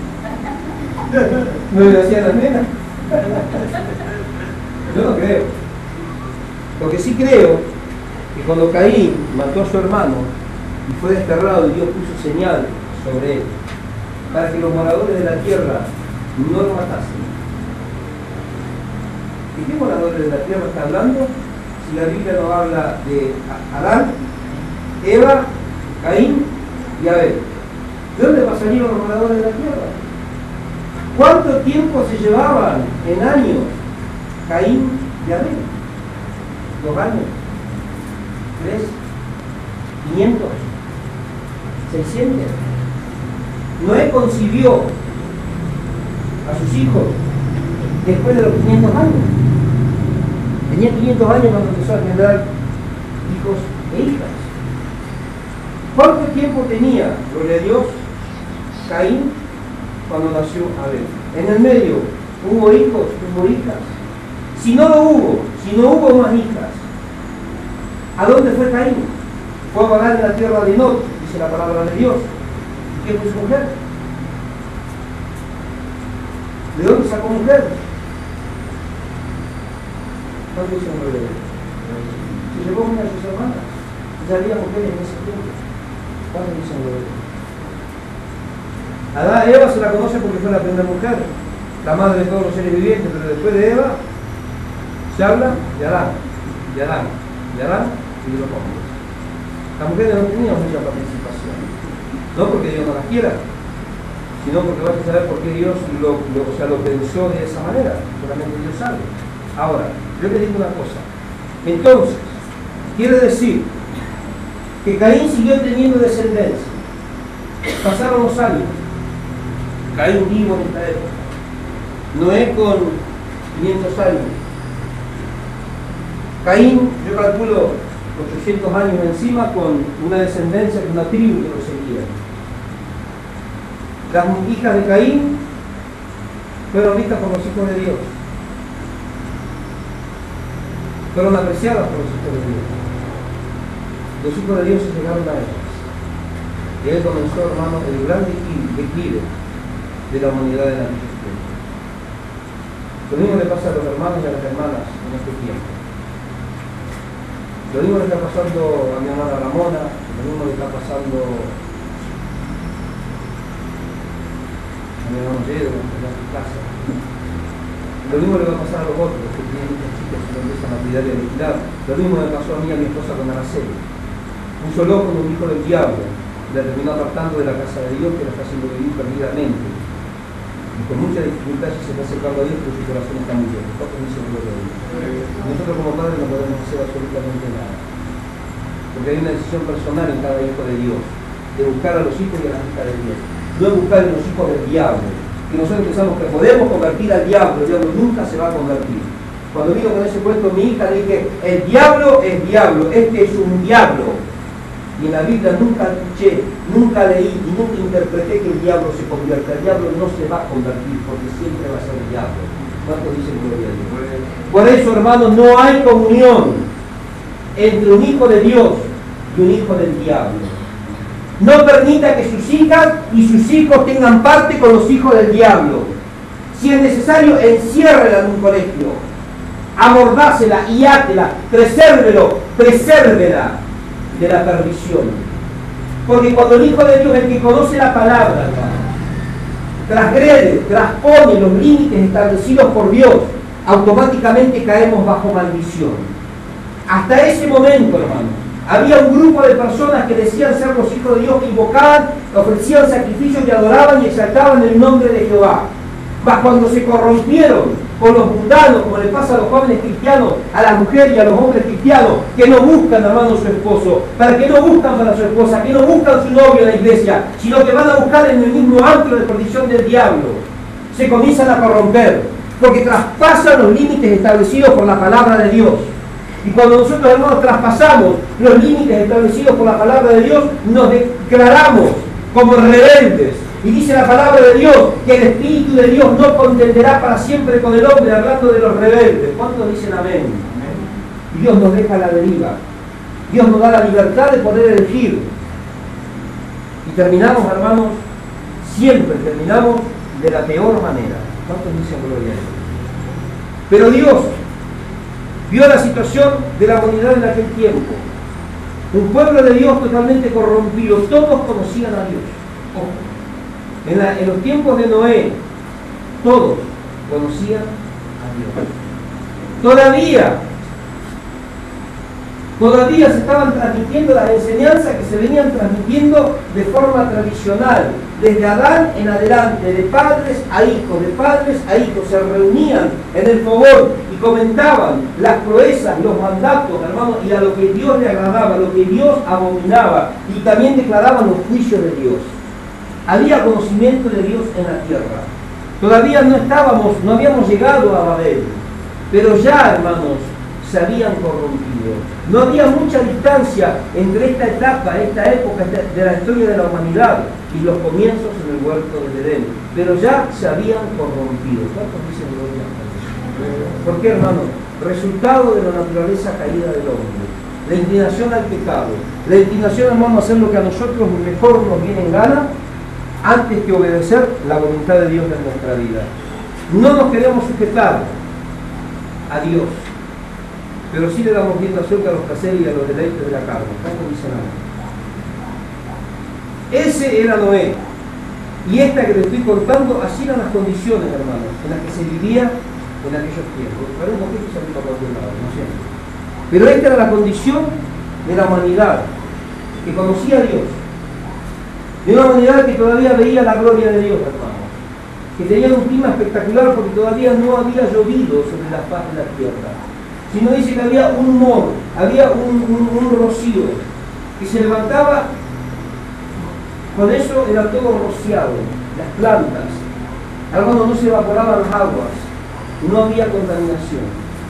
a Dios? ¿No le hacían las nenas? Yo no creo. Porque sí creo que cuando Caín mató a su hermano y fue desterrado y Dios puso señal sobre él para que los moradores de la tierra no lo matasen. ¿De qué moradores de la tierra está hablando? Si la Biblia no habla de Adán, Eva, Caín y Abel. ¿De dónde pasarían los moradores de la tierra? ¿Cuánto tiempo se llevaban en años Caín y Abel? 2 años. 3, 500, 600. Noé concibió a sus hijos después de los 500 años. Tenía 500 años cuando empezó a generar hijos e hijas. ¿Cuánto tiempo tenía, gloria a Dios, Caín cuando nació Abel? En el medio, ¿hubo hijos? ¿Hubo hijas? Si no lo hubo, si no hubo más hijas, ¿a dónde fue Caín? Fue a vagar en la tierra de Nod, dice la palabra de Dios. ¿Qué fue su mujer? ¿De dónde sacó mujer? ¿Cuánto dice un bebé? Se llevó una de sus hermanas. Ya había mujeres en ese tiempo. ¿Cuánto dice un bebé? Adán, Eva se la conoce porque fue la primera mujer, la madre de todos los seres vivientes, pero después de Eva se habla de Adán, de Adán, de Adán y de los hombres. Las mujeres no tenían mucha participación, no porque Dios no las quiera, sino porque vas a saber por qué Dios lo pensó de esa manera. Solamente Dios sabe. Ahora, yo le digo una cosa. Entonces, quiere decir que Caín siguió teniendo descendencia. Pasaron los años. Caín vivo en esta época. Noé con 500 años. Caín, yo calculo 800 años encima, con una descendencia, con una tribu que lo seguía. Las hijas de Caín fueron vistas por los hijos de Dios. Fueron apreciadas por los hijos de Dios. Los hijos de Dios se llegaron a ellas. Y él comenzó, hermano, el gran declive de la humanidad de la Cristo. Lo mismo le pasa a los hermanos y a las hermanas en este tiempo. Lo mismo le está pasando a mi hermana Ramona, lo mismo le está pasando a mi hermano Pedro, en su casa. Lo mismo le va a pasar a los otros que tienen estas chicas que empiezan a cuidar y a vigilar. Lo mismo me pasó a mí y a mi esposa con Araceli. Un solo como un hijo del diablo, la terminó apartando de la casa de Dios, que la está haciendo vivir perdidamente. Y con mucha dificultad se está acercando a Dios, pero su corazón está muy bien. Nosotros como padres no podemos hacer absolutamente nada. Porque hay una decisión personal en cada hijo de Dios, de buscar a los hijos y a las hijas de Dios. No es buscar a los hijos del diablo. Y nosotros pensamos que podemos convertir al diablo, el diablo nunca se va a convertir. Cuando vino con ese cuento mi hija, le dije, el diablo es diablo, este es un diablo. Y en la Biblia nunca escuché, nunca leí y nunca interpreté que el diablo se convierta. El diablo no se va a convertir porque siempre va a ser el diablo. ¿Cuánto dice gloria a Dios? Por eso, hermanos, no hay comunión entre un hijo de Dios y un hijo del diablo. No permita que sus hijas y sus hijos tengan parte con los hijos del diablo. Si es necesario, enciérrela en un colegio, amordácela y átela, presérvela de la perdición. Porque cuando el Hijo de Dios, el que conoce la palabra, transgrede, transpone los límites establecidos por Dios, automáticamente caemos bajo maldición. Hasta ese momento, hermano, Había un grupo de personas que decían ser los hijos de Dios, que invocaban, ofrecían sacrificios y adoraban y exaltaban el nombre de Jehová. Mas cuando se corrompieron con los mundanos, como le pasa a los jóvenes cristianos, a las mujeres y a los hombres cristianos, que no buscan, hermano, su esposo, para que no buscan para su esposa, que no buscan su novio en la iglesia, sino que van a buscar en el mismo antro de perdición del diablo, se comienzan a corromper, porque traspasan los límites establecidos por la palabra de Dios. Y cuando nosotros, hermanos, traspasamos los límites establecidos por la palabra de Dios, nos declaramos como rebeldes. Y dice la palabra de Dios que el Espíritu de Dios no contenderá para siempre con el hombre, hablando de los rebeldes. ¿Cuántos dicen amén? Y Dios nos deja a la deriva. Dios nos da la libertad de poder elegir. Y terminamos, hermanos, siempre terminamos de la peor manera. ¿Cuántos dicen gloria a Dios? Pero Dios vio la situación de la humanidad en aquel tiempo. Un pueblo de Dios totalmente corrompido. Todos conocían a Dios. Ojo. En los tiempos de Noé, todos conocían a Dios. Todavía se estaban transmitiendo las enseñanzas que se venían transmitiendo de forma tradicional. Desde Adán en adelante, de padres a hijos, se reunían en el fogón y comentaban las proezas, los mandatos, hermanos, y a lo que Dios le agradaba, lo que Dios abominaba, y también declaraban los juicios de Dios. Había conocimiento de Dios en la tierra. Todavía no habíamos llegado a Babel, pero ya, hermanos, se habían corrompido. No había mucha distancia entre esta etapa, esta época de la historia de la humanidad y los comienzos en el huerto del Edén, pero ya se habían corrompido. ¿Cuántos dicen gloria a Dios? ¿Por qué, hermanos? Resultado de la naturaleza caída del hombre, la inclinación al pecado, la inclinación, hermano, a hacer lo que a nosotros mejor nos viene en gana, antes que obedecer la voluntad de Dios en nuestra vida. No nos queremos sujetar a Dios, pero sí le damos rienda suelta a los placeres y a los deleites de la carne. ¿Cuánto dice nada? Ese era Noé. Y esta que le estoy contando, así eran las condiciones, hermanos, en las que se vivía en aquellos tiempos. Para un poquito se para cualquier lado, no siempre. Pero esta era la condición de la humanidad, que conocía a Dios. De una humanidad que todavía veía la gloria de Dios, hermanos. Que tenía un clima espectacular porque todavía no había llovido sobre la faz de la tierra. Sino dice que había un humor, había un rocío, que se levantaba, con eso era todo rociado, las plantas. Hermanos, no se evaporaban las aguas, no había contaminación.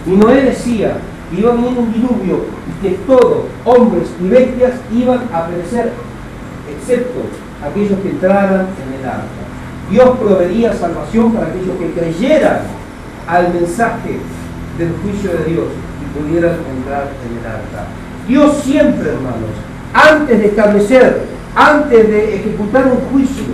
Y Noé decía que iba a venir un diluvio y que todos, hombres y bestias, iban a perecer, excepto aquellos que entraran en el arca. Dios proveería salvación para aquellos que creyeran al mensaje del juicio de Dios y pudieran entrar en el arca. Dios siempre, hermanos, antes de establecer, antes de ejecutar un juicio,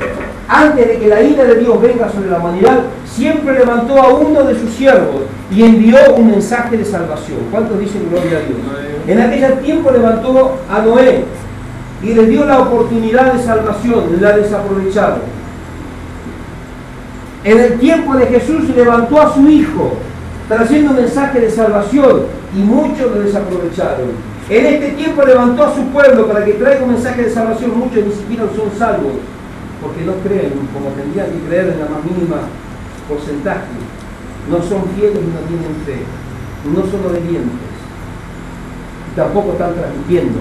antes de que la ira de Dios venga sobre la humanidad, siempre levantó a uno de sus siervos y envió un mensaje de salvación. ¿Cuántos dicen gloria a Dios? En aquel tiempo levantó a Noé y les dio la oportunidad de salvación, la desaprovecharon. En el tiempo de Jesús levantó a su hijo, trayendo un mensaje de salvación, y muchos lo desaprovecharon. En este tiempo levantó a su pueblo para que traiga un mensaje de salvación, muchos ni siquiera son salvos, porque no creen como tendrían que creer en la más mínima porcentaje. No son fieles y no tienen fe, no son obedientes, y tampoco están transmitiendo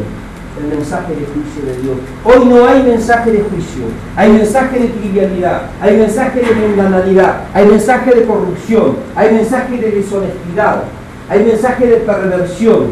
el mensaje de juicio de Dios. Hoy no hay mensaje de juicio, hay mensaje de trivialidad, hay mensaje de mundanalidad, hay mensaje de corrupción, hay mensaje de deshonestidad, hay mensaje de perversión,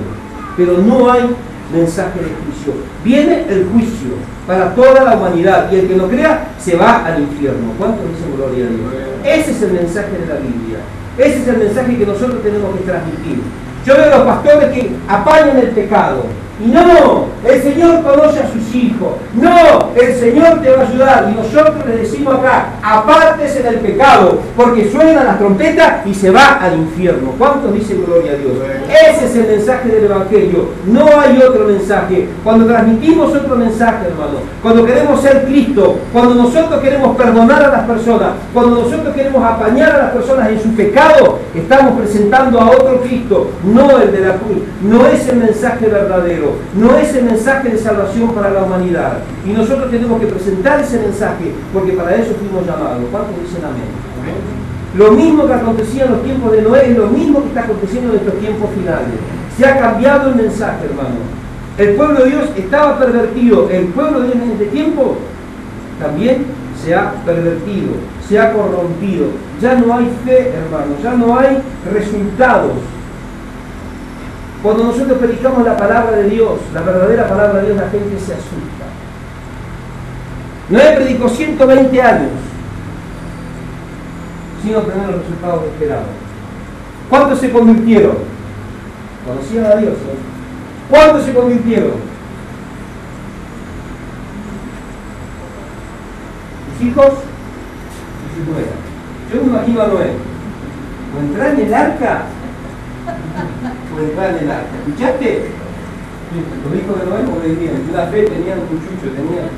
pero no hay mensaje de juicio. Viene el juicio para toda la humanidad y el que no crea se va al infierno. ¿Cuántos dicen gloria a Dios? Ese es el mensaje de la Biblia, ese es el mensaje que nosotros tenemos que transmitir. Yo veo a los pastores que apañan el pecado. Y no, el Señor conoce a sus hijos. No, el Señor te va a ayudar. Y nosotros le decimos acá, apártese del pecado, porque suenan las trompetas y se va al infierno. ¿Cuántos dicen gloria a Dios? Ese es el mensaje del Evangelio. No hay otro mensaje. Cuando transmitimos otro mensaje, hermano, cuando queremos ser Cristo, cuando nosotros queremos perdonar a las personas, cuando nosotros queremos apañar a las personas en su pecado, estamos presentando a otro Cristo, no el de la cruz. No es el mensaje verdadero. nuestro, no es el mensaje de salvación para la humanidad. Y nosotros tenemos que presentar ese mensaje, porque para eso fuimos llamados. ¿Cuántos dicen amén? Lo mismo que acontecía en los tiempos de Noé es lo mismo que está aconteciendo en estos tiempos finales. Se ha cambiado el mensaje, hermano. El pueblo de Dios estaba pervertido. El pueblo de Dios en este tiempo también se ha pervertido, se ha corrompido. Ya no hay fe, hermano, ya no hay resultados. Cuando nosotros predicamos la palabra de Dios, la verdadera palabra de Dios, la gente se asusta. Noé predicó 120 años sin obtener los resultados esperados. ¿Cuántos se convirtieron? Conocían a Dios, ¿eh? ¿Cuántos se convirtieron? Sus hijos y sus nueras. Yo me imagino a Noé. O entrar en el arca, o entrar en el arca. ¿Escuchaste? Los hijos de Noé obedecían. Una fe tenían un chucho, tenían.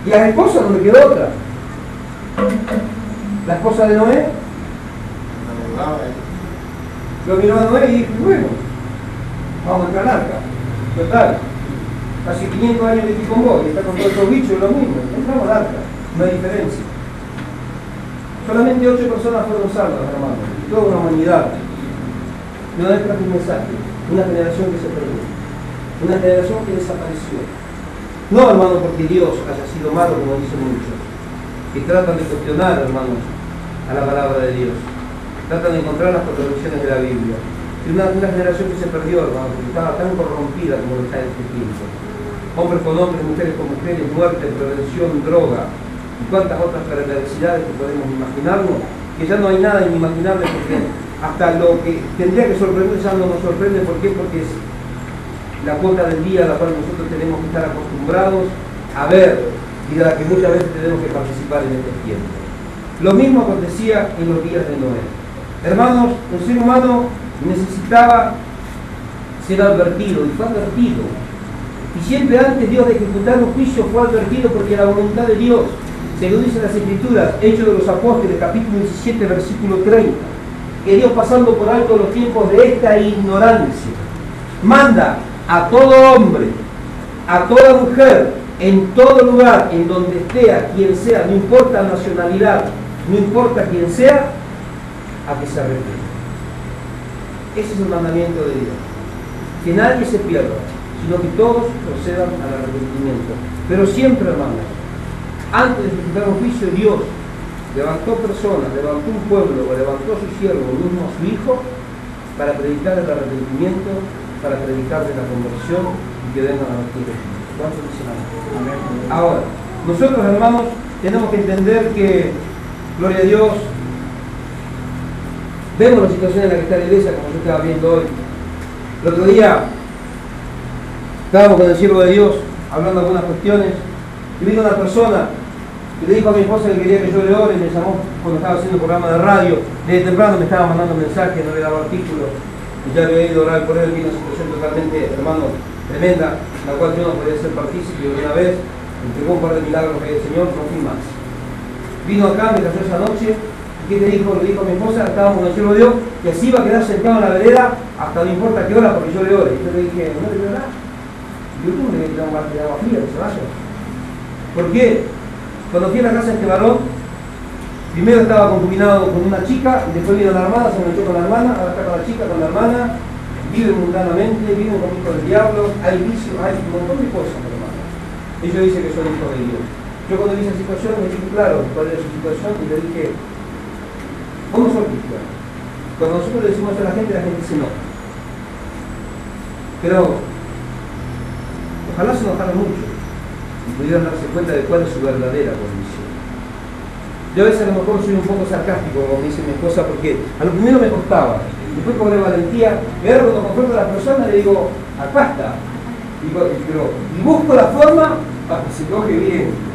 Y a la esposa no le quedó otra. La esposa de Noé lo miró a Noé y dijo, bueno, vamos a entrar al arca. Total, casi 500 años que estoy con vos y está con todos estos bichos, lo mismo. Entramos al arca, no hay diferencia. Solamente 8 personas fueron salvas, hermanos, toda una humanidad. No es un mensaje, una generación que se perdió, una generación que desapareció. No, hermano, porque Dios haya sido malo, como dicen muchos, que tratan de cuestionar, hermanos, a la palabra de Dios. Tratan de encontrar las contradicciones de la Biblia. Y una generación que se perdió, hermano, porque estaba tan corrompida como lo está en este tiempo. Hombres con hombres, mujeres con mujeres, muerte, prevención, droga, y cuántas otras perversidades que podemos imaginarnos, que ya no hay nada inimaginable, porque hasta lo que tendría que sorprender ya no nos sorprende. ¿Por qué? Porque es la cuota del día a la cual nosotros tenemos que estar acostumbrados a ver y de la que muchas veces tenemos que participar en este tiempo. Lo mismo acontecía en los días de Noé. Hermanos, el ser humano necesitaba ser advertido, y fue advertido. Y siempre antes Dios de ejecutar un juicio fue advertido, porque la voluntad de Dios, según dicen las Escrituras, Hechos de los Apóstoles, capítulo 17, versículo 30, que Dios, pasando por alto los tiempos de esta ignorancia, manda a todo hombre, a toda mujer, en todo lugar, en donde esté, a quien sea, no importa la nacionalidad, no importa quién sea, a que se arrepienta. Ese es el mandamiento de Dios. Que nadie se pierda, sino que todos procedan al arrepentimiento. Pero siempre, hermanos, antes de ejecutar un juicio, Dios levantó personas, levantó un pueblo, o levantó a su siervo, o mismo a su hijo, para predicar el arrepentimiento, para predicar de la conversión y que vengan a los tiempos. ¿Cuántos dicen amén? Ahora, nosotros, hermanos, tenemos que entender que, gloria a Dios, vemos la situación en la que está la iglesia, como yo estaba viendo hoy. El otro día estábamos con el siervo de Dios hablando de algunas cuestiones y vino una persona y le dijo a mi esposa que quería que yo le ore. Me llamó cuando estaba haciendo un programa de radio, desde temprano me estaba mandando mensajes, no le daba artículos, y ya le he ido a orar por él. Vino una situación totalmente, hermano, tremenda, la cual yo no podía ser partícipe. Y una vez entregó un par de milagros que el Señor, no fui más. Vino acá, me cayó esa noche. ¿Qué te dijo? Le dijo a mi esposa, estábamos con el siervo de Dios, que así iba a quedar sentado en la vereda hasta no importa qué hora, porque yo le ore. Y yo le dije, no le voy a orar. Yo tuve que tirar un balde de agua fría, que se vaya. ¿Por qué? Cuando fui a la casa de este varón, primero estaba concubinado con una chica, y después vino la hermana, se metió con la hermana, ahora está con la chica, con la hermana, vive mundanamente, vive con hijos del diablo, hay vicios, hay un montón de cosas, hermano. Ellos dicen que son hijos de Dios. Yo cuando vi esa situación me dije claro cuál era su situación y le dije, ¿cómo son cristianos? Cuando nosotros le decimos a la gente se enoja. Pero ojalá se enojaran mucho y pudieran darse cuenta de cuál es su verdadera condición. Yo a veces a lo mejor soy un poco sarcástico, como dice mi esposa, porque a lo primero me costaba, después cobré valentía, y ahora cuando confronto a las personas le digo, basta, y busco la forma para que se enoje bien.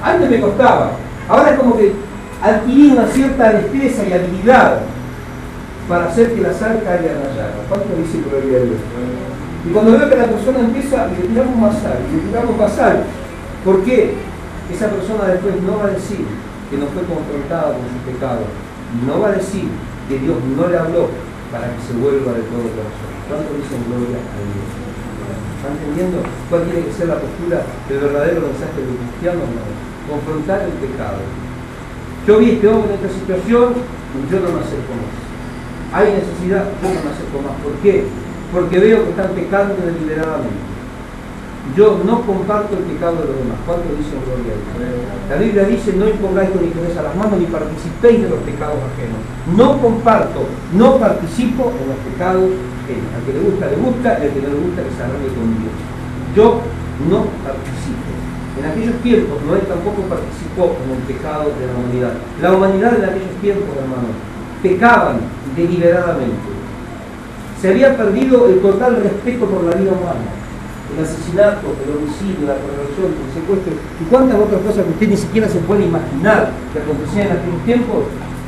Antes me costaba, ahora es como que adquirí una cierta destreza y habilidad para hacer que la sal caiga en la llaga. ¿Cuánto dice gloria a Dios? Y cuando veo que la persona empieza, le tiramos más sal, le tiramos más sal. ¿Por qué? Esa persona después no va a decir que no fue confrontada con su pecado, no va a decir que Dios no le habló, para que se vuelva de todo corazón. ¿Cuánto dicen gloria a Dios? ¿Están entendiendo cuál tiene que ser la postura del verdadero mensaje del cristiano? No. Confrontar el pecado. Yo vi a este hombre en esta situación y yo no me acerco más. Hay necesidad, yo no me acerco más. ¿Por qué? Porque veo que están pecando deliberadamente. Yo no comparto el pecado de los demás. ¿Cuánto dicen gloria a Dios? La Biblia dice: no impongáis con interés a las manos ni participéis de los pecados ajenos. No comparto, no participo en los pecados ajenos. Al que le gusta, y al que no le gusta, que se arregle con Dios. Yo no participo. En aquellos tiempos Noé tampoco participó en el pecado de la humanidad. La humanidad en aquellos tiempos, hermanos, pecaban deliberadamente. Se había perdido el total respeto por la vida humana. El asesinato, el homicidio, la perversión, el secuestro y cuántas otras cosas que usted ni siquiera se puede imaginar que acontecían en aquellos tiempos,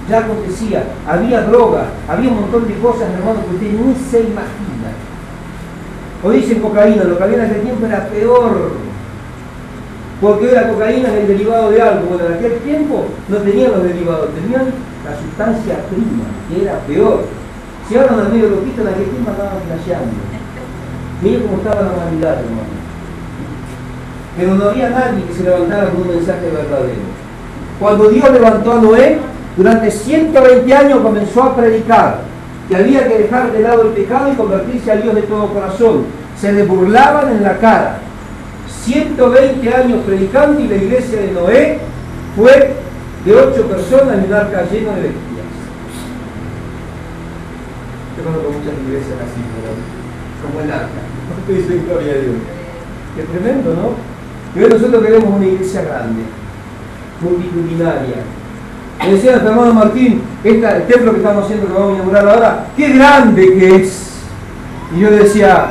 ya acontecía. Había droga, había un montón de cosas, hermanos, que usted ni se imagina. O dicen cocaína, lo que había en aquel tiempo era peor. Porque hoy la cocaína es el derivado de algo. Bueno, en aquel tiempo no tenían los derivados, tenían la sustancia prima, que era peor. Si ahora un amigo loquito, en aquel tiempo andaban flasheando. Mira cómo estaba la humanidad, hermano. Pero no había nadie que se levantara con un mensaje verdadero. Cuando Dios levantó a Noé, durante 120 años comenzó a predicar que había que dejar de lado el pecado y convertirse a Dios de todo corazón. Se le burlaban en la cara. 120 años predicando, y la iglesia de Noé fue de 8 personas en un arca lleno de bestias. Yo conozco muchas iglesias así, ¿verdad? Como el arca. ¿Qué dice gloria a Dios? Qué tremendo, ¿no? Y hoy nosotros queremos una iglesia grande, multitudinaria. Me decía el hermano Martín, el templo que estamos haciendo, que vamos a inaugurar ahora, qué grande que es. Y yo decía,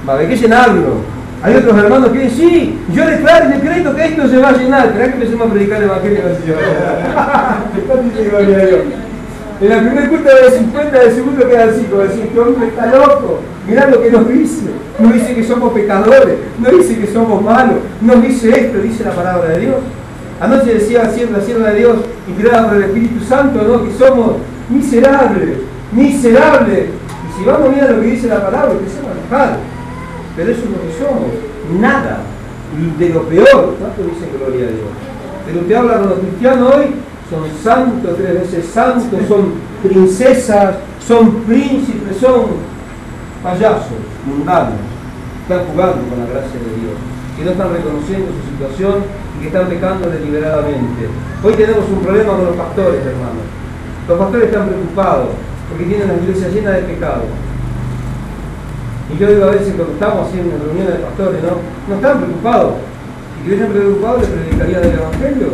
va a haber que llenarlo. Hay otros hermanos que dicen, sí, yo declaro y decreto que esto se va a llenar. Esperá que empecemos a predicar el evangelio, a ver si se va a llenar. Gloria a Dios. En la primera culta de 50, del segundo queda así, como decir, este hombre está loco. Mirá lo que nos dice. Nos dice que somos pecadores, nos dice que somos malos, nos dice esto, dice la palabra de Dios. Anoche decía la sierva de Dios, inspirada por el Espíritu Santo, ¿no? Que somos miserables, miserables. Y si vamos a mirar lo que dice la palabra, empezamos a enojar. Pero eso es lo que somos, nada de lo peor. ¿Cuánto dice gloria a Dios? Pero te hablan los cristianos hoy, son santos, 3 veces santos, son princesas, son príncipes, son payasos mundanos. Están jugando con la gracia de Dios, que no están reconociendo su situación y que están pecando deliberadamente. Hoy tenemos un problema con los pastores, hermanos. Los pastores están preocupados porque tienen las iglesias llenas de pecado. Y yo digo a veces, cuando estamos haciendo reuniones de pastores, no están preocupados. Si estuviesen preocupados, les predicarían el evangelio.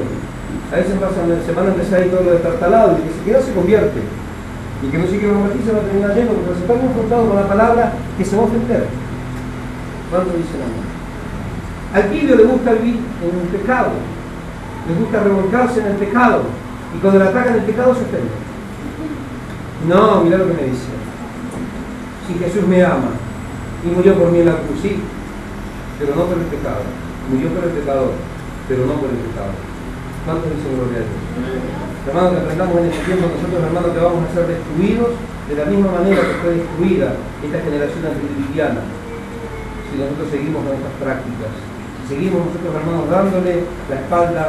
A veces se van a empezar ahí todo lo destartalado, y que se queda se convierte. Y que no se quiere convertir, se va a terminar lleno, porque se están confrontados con la palabra que se va a ofender. ¿Cuánto dice la mano? Al tibio le gusta vivir en el pecado, le gusta revolcarse en el pecado, y cuando le atacan el pecado se ofende. No, mirá lo que me dice. Si Jesús me ama y murió por mí en la cruz, sí, pero no por el pecado. Murió por el pecador, pero no por el pecado. ¿Cuántos dicen gloria a Dios? Hermanos, que aprendamos en este tiempo, nosotros, hermanos, que vamos a ser destruidos de la misma manera que fue destruida esta generación antediluviana, si nosotros seguimos con estas prácticas. Si seguimos nosotros, hermanos, dándole la espalda,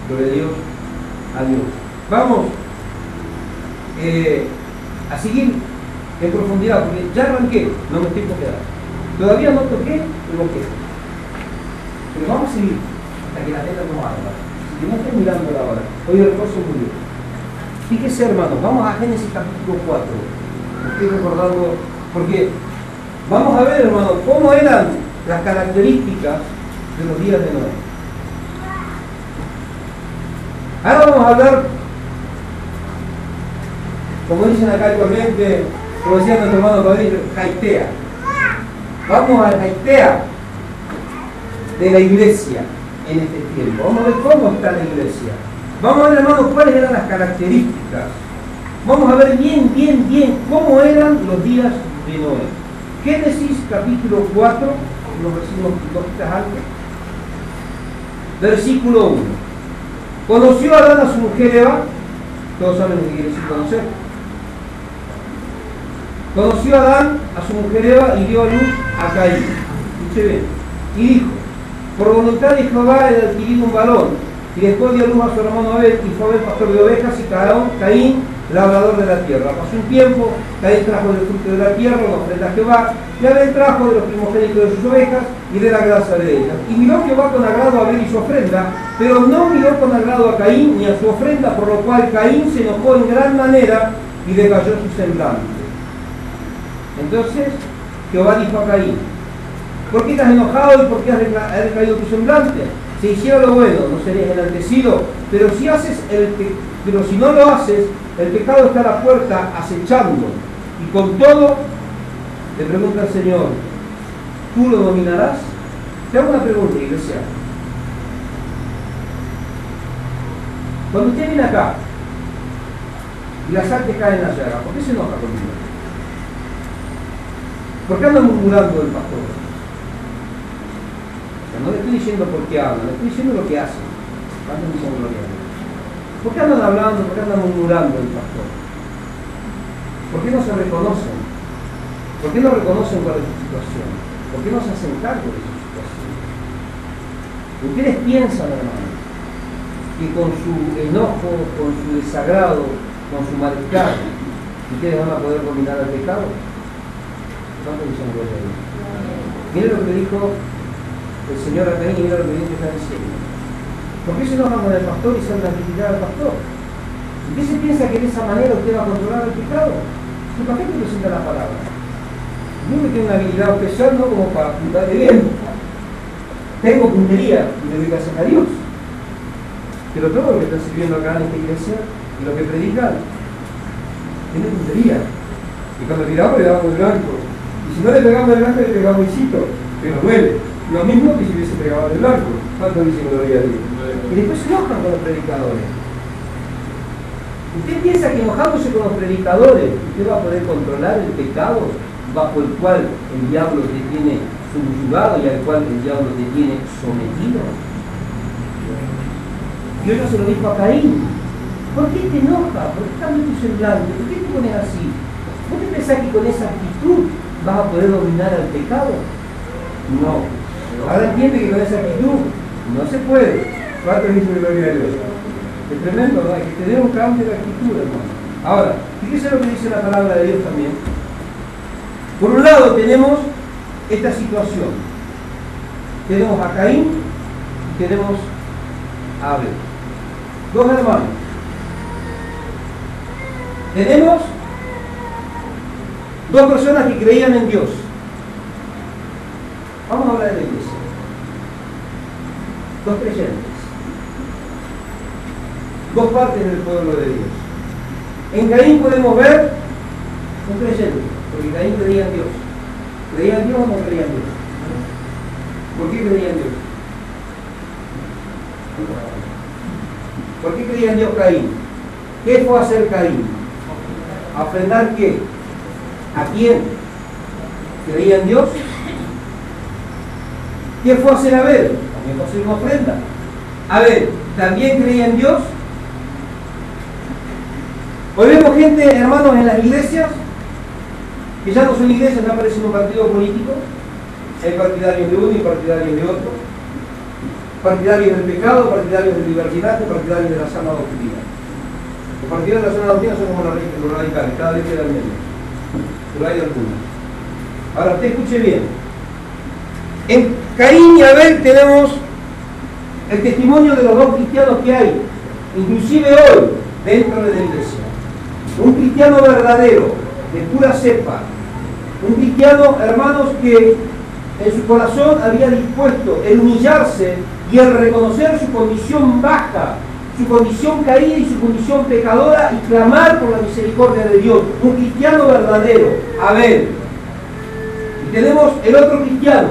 gloria a Dios, a Dios. Vamos a seguir en profundidad, porque ya arranqué, no me estoy quedando. Todavía no toqué el boquete. Pero vamos a seguir hasta que la neta nos arda. Si no estoy mirando la hora, hoy el reposo murió. Fíjese, hermanos, vamos a Génesis capítulo 4. Me estoy recordando, porque vamos a ver, hermanos, cómo eran las características de los días de Noé. Ahora vamos a hablar, como dicen acá actualmente, como decía nuestro hermano Padrillo, Jaitea. Vamos a la Jaitea de la iglesia en este tiempo. Vamos a ver cómo está la iglesia. Vamos a ver, hermanos, cuáles eran las características. Vamos a ver bien cómo eran los días de Noé. Génesis capítulo 4, los versículos 2 altos. Versículo 1. Conoció Adán a su mujer Eva. Todos saben lo que quiere decir conocer. Conoció a Adán, a su mujer Eva, y dio a luz a Caín. Escuche bien. Y dijo: por voluntad de Jehová he adquirido un varón. Y después dio luz a su hermano Abel, y fue Abel pastor de ovejas, y Caín labrador de la tierra. Pasó un tiempo, Caín trajo del fruto de la tierra una ofrenda a Jehová, y Abel trajo de los primogénitos de sus ovejas y de la grasa de ellas. Y miró Jehová con agrado a Abel y su ofrenda, pero no miró con agrado a Caín ni a su ofrenda, por lo cual Caín se enojó en gran manera y decayó su semblante. Entonces Jehová dijo a Caín: ¿por qué estás enojado y por qué has decaído tu semblante? Si hiciera lo bueno, no serías enaltecido, pero si no lo haces, el pecado está a la puerta acechando. Y con todo, le pregunta el Señor: ¿tú lo dominarás? Te hago una pregunta, iglesia. Cuando usted viene acá y la sal te cae en la llaga, ¿por qué se enoja conmigo? ¿Por qué anda murmurando del pastor? No le estoy diciendo por qué hablan, le estoy diciendo lo que hacen. ¿Por qué andan hablando, por qué andan murmurando el pastor? ¿Por qué no se reconocen? ¿Por qué no reconocen cuál es su situación? ¿Por qué no se hacen cargo de su situación? Ustedes piensan, hermanos, que con su enojo, con su desagrado, con su malestar, ustedes van a poder dominar el pecado. ¿Cuántos dicen gloria a Dios? Miren lo que dijo el Señor a Caín y mira lo que Dios está diciendo. ¿Por qué se enojan con el pastor y se van a criticar al pastor? ¿Usted se piensa que de esa manera usted va a controlar el pecado? ¿Para qué te presenta la palabra? Yo me tengo una habilidad especial, no como para apuntar de bien. Tengo puntería y le doy gracias a Dios. Pero todo lo que están sirviendo acá en esta iglesia y lo que predican tiene puntería. Y cuando tiramos le damos el blanco. Y si no le pegamos el blanco, le pegamos el hito, pero duele. Lo mismo que si hubiese pegado el blanco. ¿Cuánto dicen gloria a Dios? Y después se enojan con los predicadores. ¿Usted piensa que enojándose con los predicadores usted va a poder controlar el pecado bajo el cual el diablo te tiene subyugado y al cual el diablo te tiene sometido? Dios no se lo dijo a Caín. ¿Por qué te enojas? ¿Por qué cambia tu semblante? ¿Por qué te pones así? ¿Vos te pensás que con esa actitud vas a poder dominar al pecado? No. Ahora entiende que con esa actitud no se puede. ¿Cuánto dice gloria a Dios? Es tremendo, ¿no? Hay que tener un cambio de actitud, hermano. Ahora, fíjese lo que dice la palabra de Dios también. Por un lado tenemos esta situación. Tenemos a Caín y tenemos a Abel. Dos hermanos. Tenemos dos personas que creían en Dios. Vamos a hablar de la iglesia. Dos creyentes. Dos partes del pueblo de Dios. En Caín podemos ver un creyente, porque Caín creía en Dios. ¿Creía en Dios o no creía en Dios? ¿Por qué creía en Dios? ¿Por qué creía en Dios Caín? ¿Qué fue a hacer Caín? ¿A ofrendar qué? ¿A quién? ¿Creía en Dios? ¿Qué fue a hacer Abel? También fue a hacer una ofrenda. Abel, ¿también creía en Dios? Hoy vemos gente, hermanos, en las iglesias, que ya no son iglesias, ya aparecen un partido político. Hay partidarios de uno y partidarios de otro. Partidarios del pecado, partidarios del libertinaje, partidarios de la sana doctrina. Los partidarios de la sana doctrina son como los radicales, cada vez quedan menos. Pero hay algunos. Ahora, usted escuche bien. En Caín y Abel tenemos el testimonio de los dos cristianos que hay, inclusive hoy, dentro de la iglesia. Un cristiano verdadero, de pura cepa. Un cristiano, hermanos, que en su corazón había dispuesto el humillarse y el reconocer su condición baja, su condición caída y su condición pecadora y clamar por la misericordia de Dios. Un cristiano verdadero, Abel. Y tenemos el otro cristiano,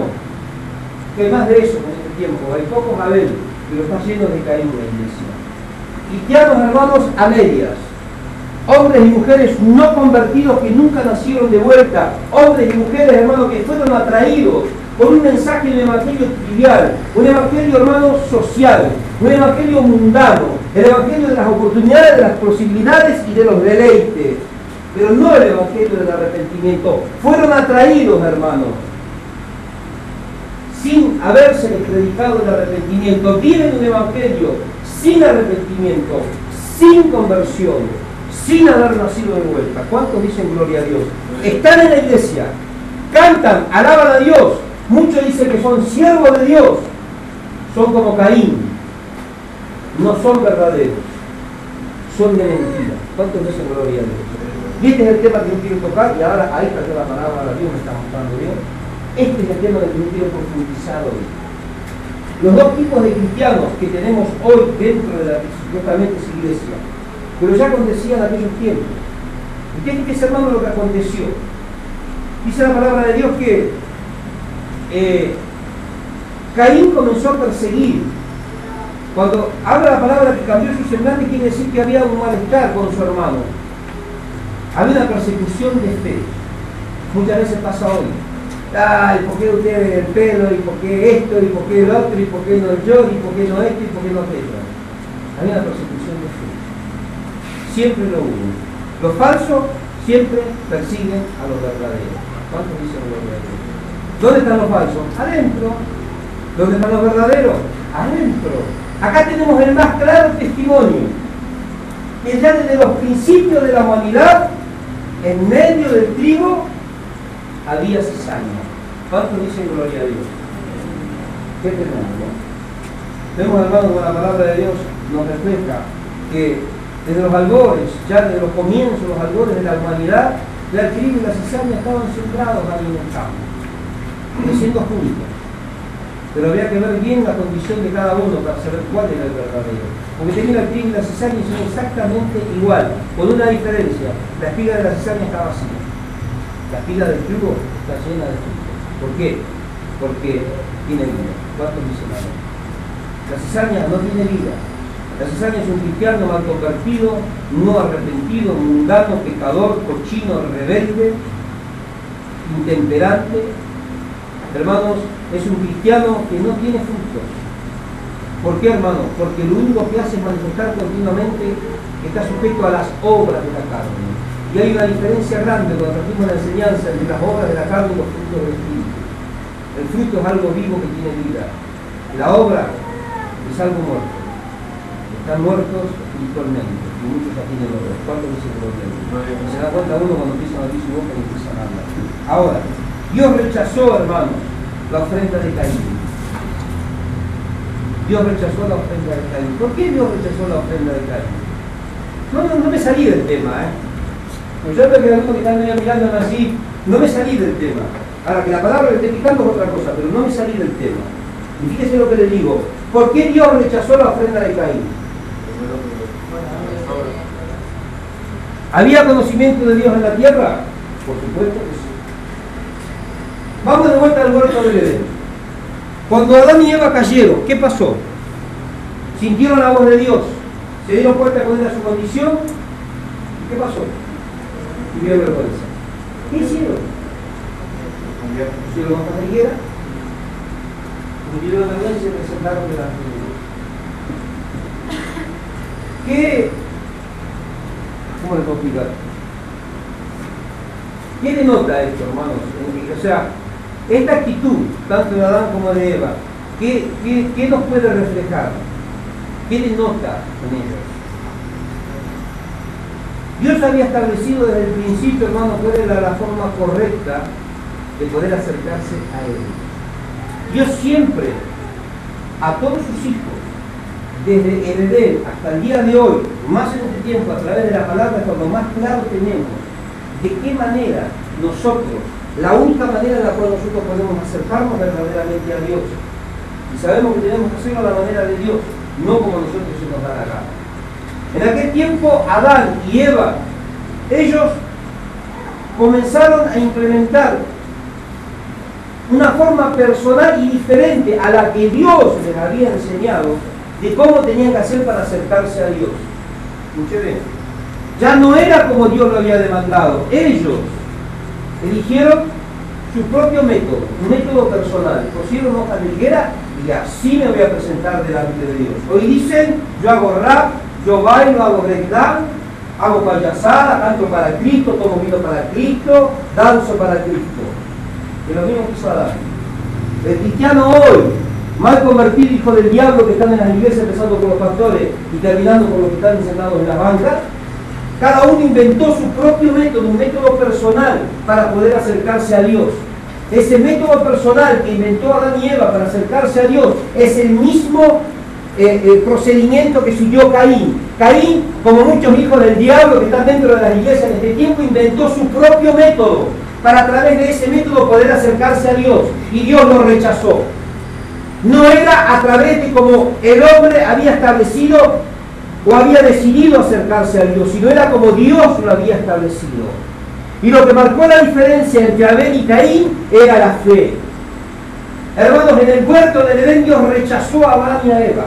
que hay más de eso en este tiempo, hay pocos Abel, pero está lleno de Caín en la iglesia. Cristianos, hermanos, a medias. Hombres y mujeres no convertidos que nunca nacieron de vuelta. Hombres y mujeres, hermanos, que fueron atraídos por un mensaje de evangelio trivial, un evangelio, hermanos, social, un evangelio mundano, el evangelio de las oportunidades, de las posibilidades y de los deleites. pero no el evangelio del arrepentimiento. Fueron atraídos, hermanos, sin haberse predicado el arrepentimiento. Viven un evangelio sin arrepentimiento, sin conversión, sin haber nacido de vuelta. ¿Cuántos dicen gloria a Dios? Están en la iglesia, cantan, alaban a Dios. Muchos dicen que son siervos de Dios. Son como Caín. No son verdaderos. Son de mentira. ¿Cuántos dicen gloria a Dios? Y este es el tema que yo quiero tocar, y ahora ahí está la palabra de Dios, me está mostrando bien. Este es el tema del que yo quiero profundizar hoy. Los dos tipos de cristianos que tenemos hoy dentro de la supuestamente iglesia, pero ya acontecía en aquellos tiempos. ¿Y qué es, hermano, lo que aconteció? Dice la palabra de Dios que Caín comenzó a perseguir. Cuando habla la palabra que cambió su semblante, quiere decir que había un malestar con su hermano. Había una persecución de fe. Muchas veces pasa hoy. Ay, ¿por qué usted el pelo? ¿Y por qué esto? ¿Y por qué el otro? ¿Y por qué no yo? ¿Y por qué no esto? ¿Y por qué no aquello? Había una persecución de fe. Siempre lo hubo. Los falsos siempre persiguen a los verdaderos. ¿Cuántos dicen los verdaderos? ¿Dónde están los falsos? Adentro. ¿Dónde están los verdaderos? Adentro. Acá tenemos el más claro testimonio. Que ya desde los principios de la humanidad, en medio del trigo, había cizaña. ¿Cuántos dicen gloria a Dios? ¿Qué tenemos, no? Vemos, hermano, con la palabra de Dios nos refleja que desde los albores, ya desde los comienzos, los albores de la humanidad, el trigo y la cizaña estaban sembrados ahí en el campo, creciendo juntos. Pero había que ver bien la condición de cada uno para saber cuál era el verdadero. Porque tenía el trigo y la cizaña y son exactamente igual, con una diferencia. La espiga de la cizaña está vacía. La espiga del trigo está llena de fruto. ¿Por qué? Porque tiene vida. ¿Cuántos dicen amén? La cizaña no tiene vida. La cizaña es un cristiano mal convertido, no arrepentido, mundano, pecador, cochino, rebelde, intemperante. Hermanos, es un cristiano que no tiene frutos. ¿Por qué, hermanos? Porque lo único que hace es manifestar continuamente que está sujeto a las obras de la carne. Y hay una diferencia grande cuando trajimos la enseñanza entre las obras de la carne y los frutos del Espíritu. El fruto es algo vivo que tiene vida. La obra es algo muerto. Están muertos espiritualmente. Y muchos aquí tienen obras. ¿Cuántos dicen gloria a Dios? Se da cuenta uno cuando empiezan a abrir su boca y empiezan a hablar. Ahora, Dios rechazó, hermanos, la ofrenda de Caín. Dios rechazó la ofrenda de Caín. ¿Por qué Dios rechazó la ofrenda de Caín? No me salí del tema, Pues yo veo que algunos que están mirando así, no me salí del tema. Ahora, que la palabra que esté picando es otra cosa, pero no me salí del tema. Y fíjese lo que le digo. ¿Por qué Dios rechazó la ofrenda de Caín? ¿Había conocimiento de Dios en la tierra? Por supuesto que sí. Vamos de vuelta al huerto del Edén. Cuando Adán y Eva cayeron, ¿qué pasó? Sintieron la voz de Dios, se dieron cuenta cuál era su condición. ¿Qué pasó? Tuvieron vergüenza. ¿Qué hicieron? Pusieron hojas de higuera, tuvieron vergüenza y se presentaron delante de Dios. ¿Qué? ¿Cómo le puedo explicar? ¿Qué denota esto, hermanos? O sea, esta actitud, tanto de Adán como de Eva, ¿qué nos puede reflejar? ¿Qué denota en ellos? Dios había establecido desde el principio, hermanos, cuál era la forma correcta de poder acercarse a Él. Dios siempre, a todos sus hijos, desde el Edén hasta el día de hoy, más en este tiempo, a través de la palabra, cuando más claro tenemos de qué manera nosotros, la única manera en la cual nosotros podemos acercarnos verdaderamente a Dios. Y sabemos que tenemos que hacerlo a la manera de Dios, no como nosotros se nos da la gana. En aquel tiempo, Adán y Eva, ellos comenzaron a implementar una forma personal y diferente a la que Dios les había enseñado de cómo tenían que hacer para acercarse a Dios. Escuchen bien. Ya no era como Dios lo había demandado. Ellos eligieron su propio método, un método personal. Pusieron hojas de higuera y así me voy a presentar delante de Dios. Hoy dicen, yo hago rap, yo bailo, hago breakdance, Hago payasada, canto para Cristo, tomo vino para Cristo, danzo para Cristo. Es lo mismo que hizo Adán. El cristiano hoy, mal convertido, hijo del diablo, que están en las iglesias empezando con los pastores y terminando con los que están sentados en las bancas, cada uno inventó su propio método, un método personal para poder acercarse a Dios. Ese método personal que inventó Adán y Eva para acercarse a Dios es el mismo procedimiento que siguió Caín. Caín, como muchos hijos del diablo que están dentro de las iglesias en este tiempo, inventó su propio método para a través de ese método poder acercarse a Dios, y Dios lo rechazó. No era a través de como el hombre había establecido o había decidido acercarse a Dios, sino era como Dios lo había establecido. Y lo que marcó la diferencia entre Abel y Caín era la fe. Hermanos, en el huerto del Edén Dios rechazó a Adán y a Eva.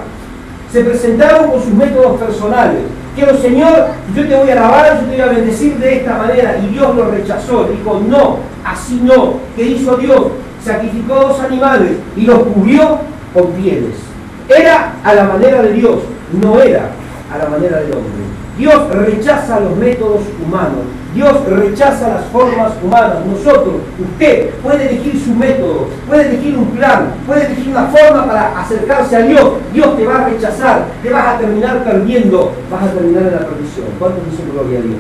Se presentaron con sus métodos personales. Quiero, Señor, yo te voy a alabar, yo te voy a bendecir de esta manera. Y Dios lo rechazó. Dijo, no, así no. ¿Qué hizo Dios? Sacrificó 2 animales y los cubrió con pieles. Era a la manera de Dios, no era a la manera del hombre. Dios rechaza los métodos humanos. Dios rechaza las formas humanas. Nosotros, usted puede elegir su método, puede elegir un plan, puede elegir una forma para acercarse a Dios. Dios te va a rechazar, te vas a terminar perdiendo, vas a terminar en la perdición. ¿Cuántos dicen gloria a Dios?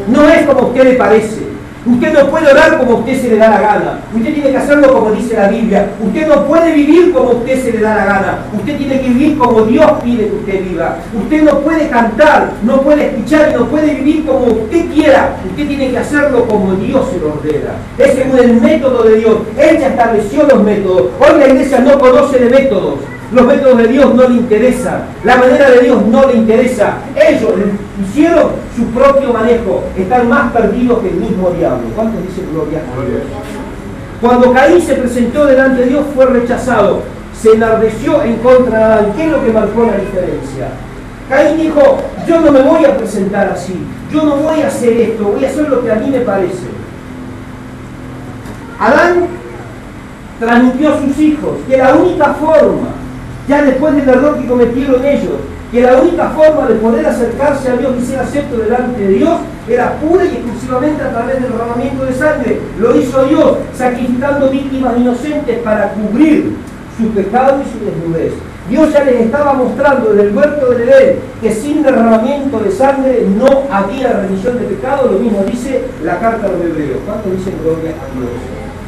No es como a usted le parece. Usted no puede orar como a usted se le da la gana. Usted tiene que hacerlo como dice la Biblia. Usted no puede vivir como a usted se le da la gana. Usted tiene que vivir como Dios pide que usted viva. Usted no puede cantar, no puede escuchar y no puede vivir como usted quiera. Usted tiene que hacerlo como Dios se lo ordena. Es según el método de Dios. Él ya estableció los métodos. Hoy la iglesia no conoce de métodos. Los métodos de Dios no le interesan. La manera de Dios no le interesa. Ellos hicieron su propio manejo. Están más perdidos que el mismo diablo. ¿Cuántos dicen gloria a Dios? Cuando Caín se presentó delante de Dios fue rechazado. Se enardeció en contra de Adán. ¿Qué es lo que marcó la diferencia? Caín dijo, yo no me voy a presentar así. Yo no voy a hacer esto. Voy a hacer lo que a mí me parece. Adán transmitió a sus hijos que la única forma, ya después del error que cometieron ellos, que la única forma de poder acercarse a Dios y ser acepto delante de Dios era pura y exclusivamente a través del derramamiento de sangre. Lo hizo Dios, sacrificando víctimas inocentes para cubrir su pecado y su desnudez. Dios ya les estaba mostrando desde el huerto del Edén que sin derramamiento de sangre no había remisión de pecado. Lo mismo dice la carta a los Hebreos. ¿Cuánto dicen gloria a Dios?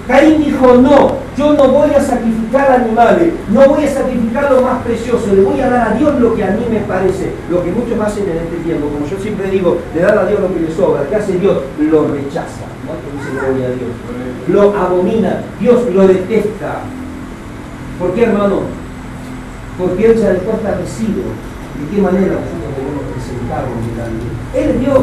Caín dijo, no, yo no voy a sacrificar animales, no voy a sacrificar lo más precioso, le voy a dar a Dios lo que a mí me parece, lo que muchos hacen en este tiempo. Como yo siempre digo, le dan a Dios lo que le sobra. ¿Qué hace Dios? Lo rechaza. ¿Cuánto dice gloria a Dios? Lo abomina, Dios lo detesta. ¿Por qué, hermano? Porque Él ya dejó establecido de qué manera nosotros debemos presentarnos delante. Él es Dios,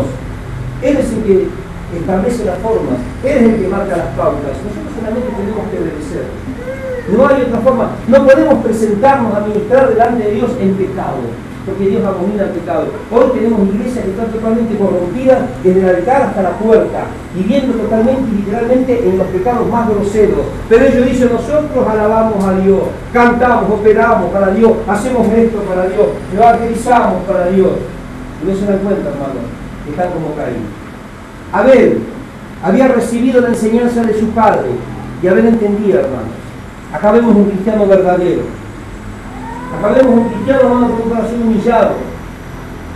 Él es el que establece las formas, Él es el que marca las pautas. Nosotros solamente tenemos que obedecer. No hay otra forma. No podemos presentarnos a ministrar delante de Dios en pecado, porque Dios abomina el pecado. Hoy tenemos iglesias que están totalmente corrompidas desde el altar hasta la puerta, viviendo totalmente y literalmente en los pecados más groseros. Pero ellos dicen, nosotros alabamos a Dios, cantamos, operamos para Dios, hacemos esto para Dios, evangelizamos para Dios. Y no se dan cuenta, hermano, que están como Caín. Abel había recibido la enseñanza de su padre y Abel entendía, hermano. Acá vemos un cristiano verdadero. Acá vemos un cristiano, hermano, con un corazón humillado,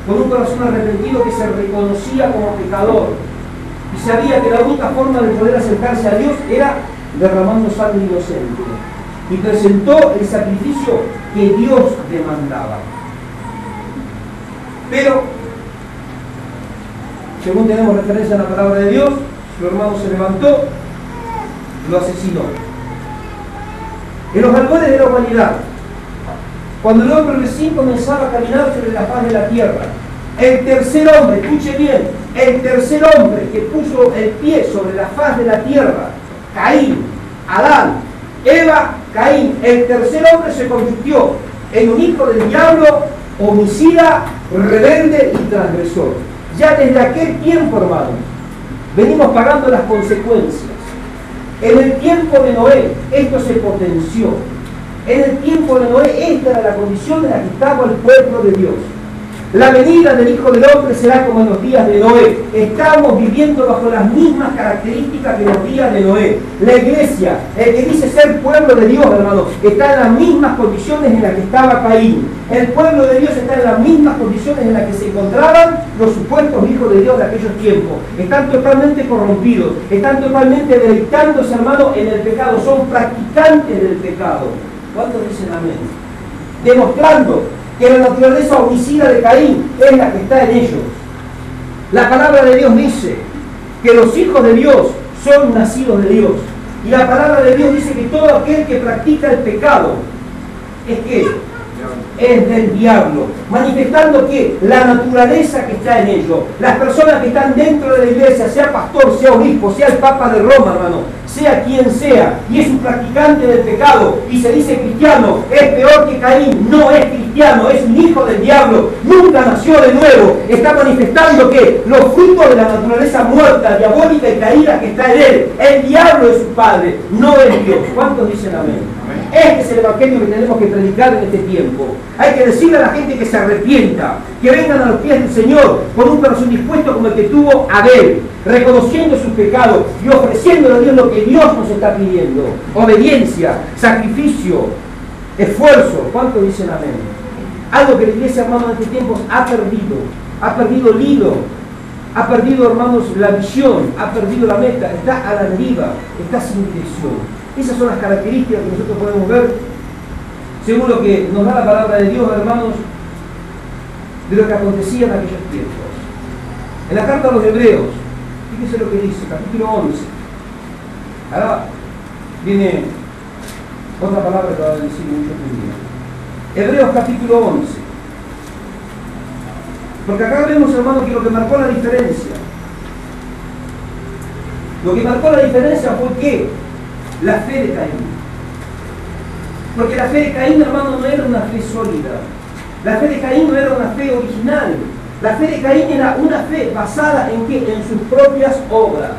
con un corazón arrepentido que se reconocía como pecador y sabía que la única forma de poder acercarse a Dios era derramando sangre inocente. Y presentó el sacrificio que Dios demandaba. Pero según tenemos referencia a la palabra de Dios, su hermano se levantó, lo asesinó. En los albores de la humanidad, cuando el hombre recién comenzaba a caminar sobre la faz de la tierra, el tercer hombre, escuche bien, el tercer hombre que puso el pie sobre la faz de la tierra, Caín, Adán, Eva, Caín, el tercer hombre se convirtió en un hijo del diablo, homicida, rebelde y transgresor. Ya desde aquel tiempo, hermanos, venimos pagando las consecuencias. En el tiempo de Noé, esto se potenció. En el tiempo de Noé, esta era la condición en la que estaba el pueblo de Dios. La venida del Hijo del Hombre será como en los días de Noé. Estamos viviendo bajo las mismas características que en los días de Noé. La iglesia, el que dice ser pueblo de Dios, hermano, está en las mismas condiciones en las que estaba Caín. El pueblo de Dios está en las mismas condiciones en las que se encontraban los supuestos hijos de Dios de aquellos tiempos. Están totalmente corrompidos, están totalmente deleitándose, hermano, en el pecado. Son practicantes del pecado. ¿Cuántos dicen amén? Demostrando que la naturaleza homicida de Caín es la que está en ellos. La palabra de Dios dice que los hijos de Dios son nacidos de Dios. Y la palabra de Dios dice que todo aquel que practica el pecado es del diablo, manifestando que la naturaleza que está en ellos, las personas que están dentro de la iglesia, sea pastor, sea obispo, sea el Papa de Roma, hermano, sea quien sea, y es un practicante del pecado y se dice cristiano, es peor que Caín, no es cristiano, es un hijo del diablo, nunca nació de nuevo, está manifestando que los frutos de la naturaleza muerta, diabólica y caída que está en él, el diablo es su padre, no es Dios. ¿Cuántos dicen amén? Este es el evangelio que tenemos que predicar en este tiempo. Hay que decirle a la gente que se arrepienta, que vengan a los pies del Señor con un corazón dispuesto como el que tuvo Abel, reconociendo sus pecados y ofreciéndole a Dios lo que Dios nos está pidiendo: obediencia, sacrificio, esfuerzo. ¿Cuántos dicen amén? Algo que la iglesia, hermanos, en estos tiempos ha perdido el hilo, ha perdido, hermanos, la visión, ha perdido la meta, está a la deriva, está sin dirección. Esas son las características que nosotros podemos ver según lo que nos da la palabra de Dios, hermanos, de lo que acontecía en aquellos tiempos. En la carta a los Hebreos, fíjense lo que dice, capítulo 11. Ahora viene otra palabra que va a decir mucho día. Hebreos capítulo 11. Porque acá vemos, hermanos, que lo que marcó la diferencia, fue que la fe de Caín. Porque la fe de Caín, hermano, no era una fe sólida. La fe de Caín no era una fe original. La fe de Caín era una fe basada en ¿qué? En sus propias obras.